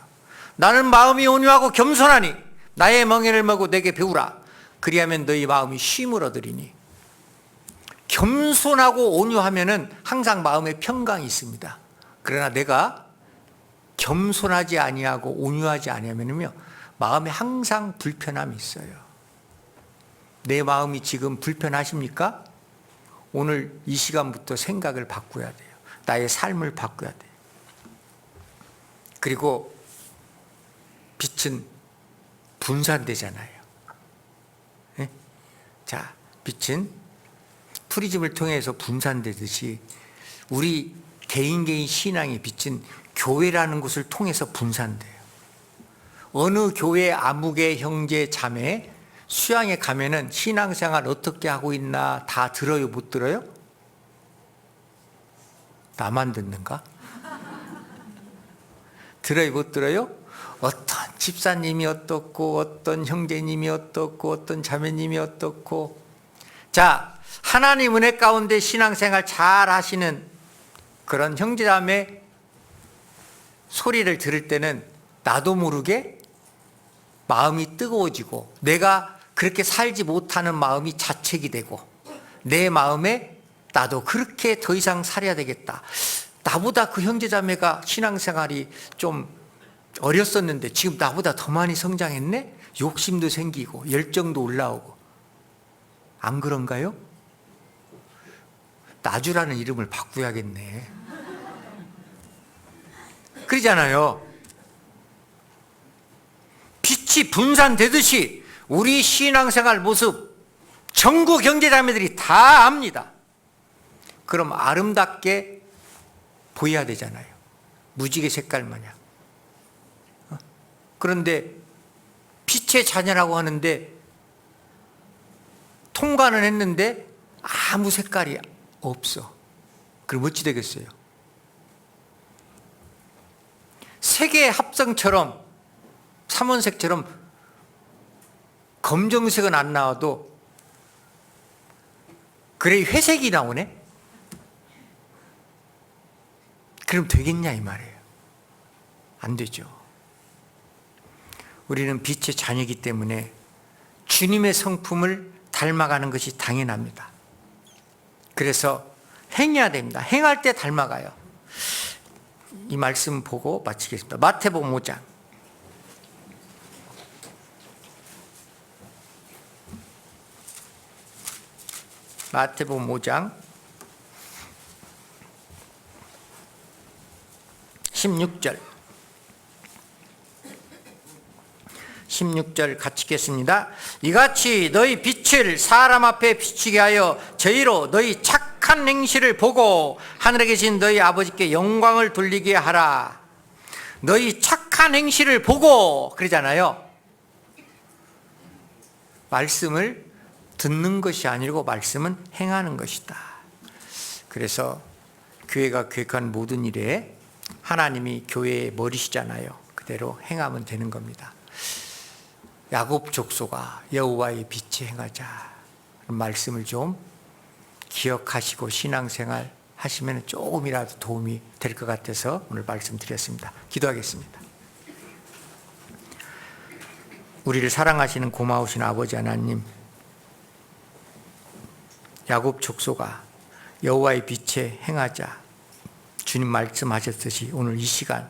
나는 마음이 온유하고 겸손하니 나의 멍에를 메고 내게 배우라. 그리하면 너희 마음이 쉼을 얻으리니. 겸손하고 온유하면은 항상 마음에 평강이 있습니다. 그러나 내가 겸손하지 아니하고 온유하지 아니하면요 마음에 항상 불편함이 있어요. 내 마음이 지금 불편하십니까? 오늘 이 시간부터 생각을 바꿔야 돼요. 나의 삶을 바꿔야 돼요. 그리고 빛은 분산되잖아요. 네? 자, 빛은 프리즘을 통해서 분산되듯이 우리 개인 신앙의 빛은 교회라는 곳을 통해서 분산돼요. 어느 교회 아무개 형제 자매 수양에 가면은 신앙생활 어떻게 하고 있나 다 들어요? 못 들어요? 나만 듣는가? 들어요? 못 들어요? 어떤 집사님이 어떻고 어떤 형제님이 어떻고 어떤 자매님이 어떻고. 자, 하나님 은혜 가운데 신앙생활 잘 하시는 그런 형제자매 소리를 들을 때는 나도 모르게 마음이 뜨거워지고 내가 그렇게 살지 못하는 마음이 자책이 되고 내 마음에 나도 그렇게 더 이상 살아야 되겠다. 나보다 그 형제자매가 신앙생활이 좀 어렸었는데 지금 나보다 더 많이 성장했네? 욕심도 생기고 열정도 올라오고. 안 그런가요? 나주라는 이름을 바꾸어야겠네. 그러잖아요. 빛이 분산되듯이 우리 신앙생활 모습 전국 형제자매들이 다 압니다. 그럼 아름답게 보여야 되잖아요. 무지개 색깔 마냥. 그런데 빛의 자녀라고 하는데 통과는 했는데 아무 색깔이 없어. 그럼 어찌 되겠어요? 색의 합성처럼 삼원색처럼 검정색은 안 나와도 그래 회색이 나오네? 그럼 되겠냐 이 말이에요. 안 되죠. 우리는 빛의 자녀이기 때문에 주님의 성품을 닮아가는 것이 당연합니다. 그래서 행해야 됩니다. 행할 때 닮아가요. 이 말씀 보고 마치겠습니다. 마태복음 5장. 마태복음 5장 16절 같이 읽겠습니다. 이같이 너희 빛을 사람 앞에 비추게 하여 저희로 너희 착한 행실을 보고 하늘에 계신 너희 아버지께 영광을 돌리게 하라. 너희 착한 행실을 보고 그러잖아요. 말씀을 듣는 것이 아니고 말씀은 행하는 것이다. 그래서 교회가 계획한 모든 일에 하나님이 교회의 머리시잖아요. 그대로 행하면 되는 겁니다. 야곱 족속아 여호와의 빛에 행하자. 말씀을 좀 기억하시고 신앙생활 하시면 조금이라도 도움이 될 것 같아서 오늘 말씀드렸습니다. 기도하겠습니다. 우리를 사랑하시는 고마우신 아버지 하나님, 야곱 족속아 여호와의 빛에 행하자. 주님 말씀하셨듯이 오늘 이 시간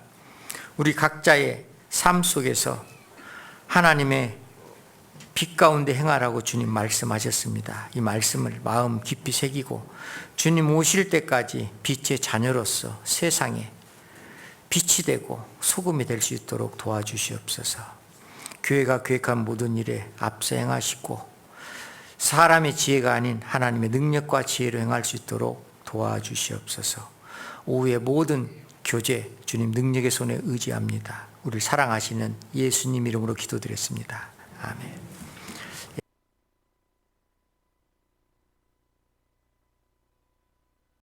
우리 각자의 삶 속에서 하나님의 빛 가운데 행하라고 주님 말씀하셨습니다. 이 말씀을 마음 깊이 새기고 주님 오실 때까지 빛의 자녀로서 세상에 빛이 되고 소금이 될 수 있도록 도와주시옵소서. 교회가 계획한 모든 일에 앞서 행하시고 사람의 지혜가 아닌 하나님의 능력과 지혜로 행할 수 있도록 도와주시옵소서. 오후의 모든 교제 주님 능력의 손에 의지합니다. 우리를 사랑하시는 예수님 이름으로 기도드렸습니다. 아멘.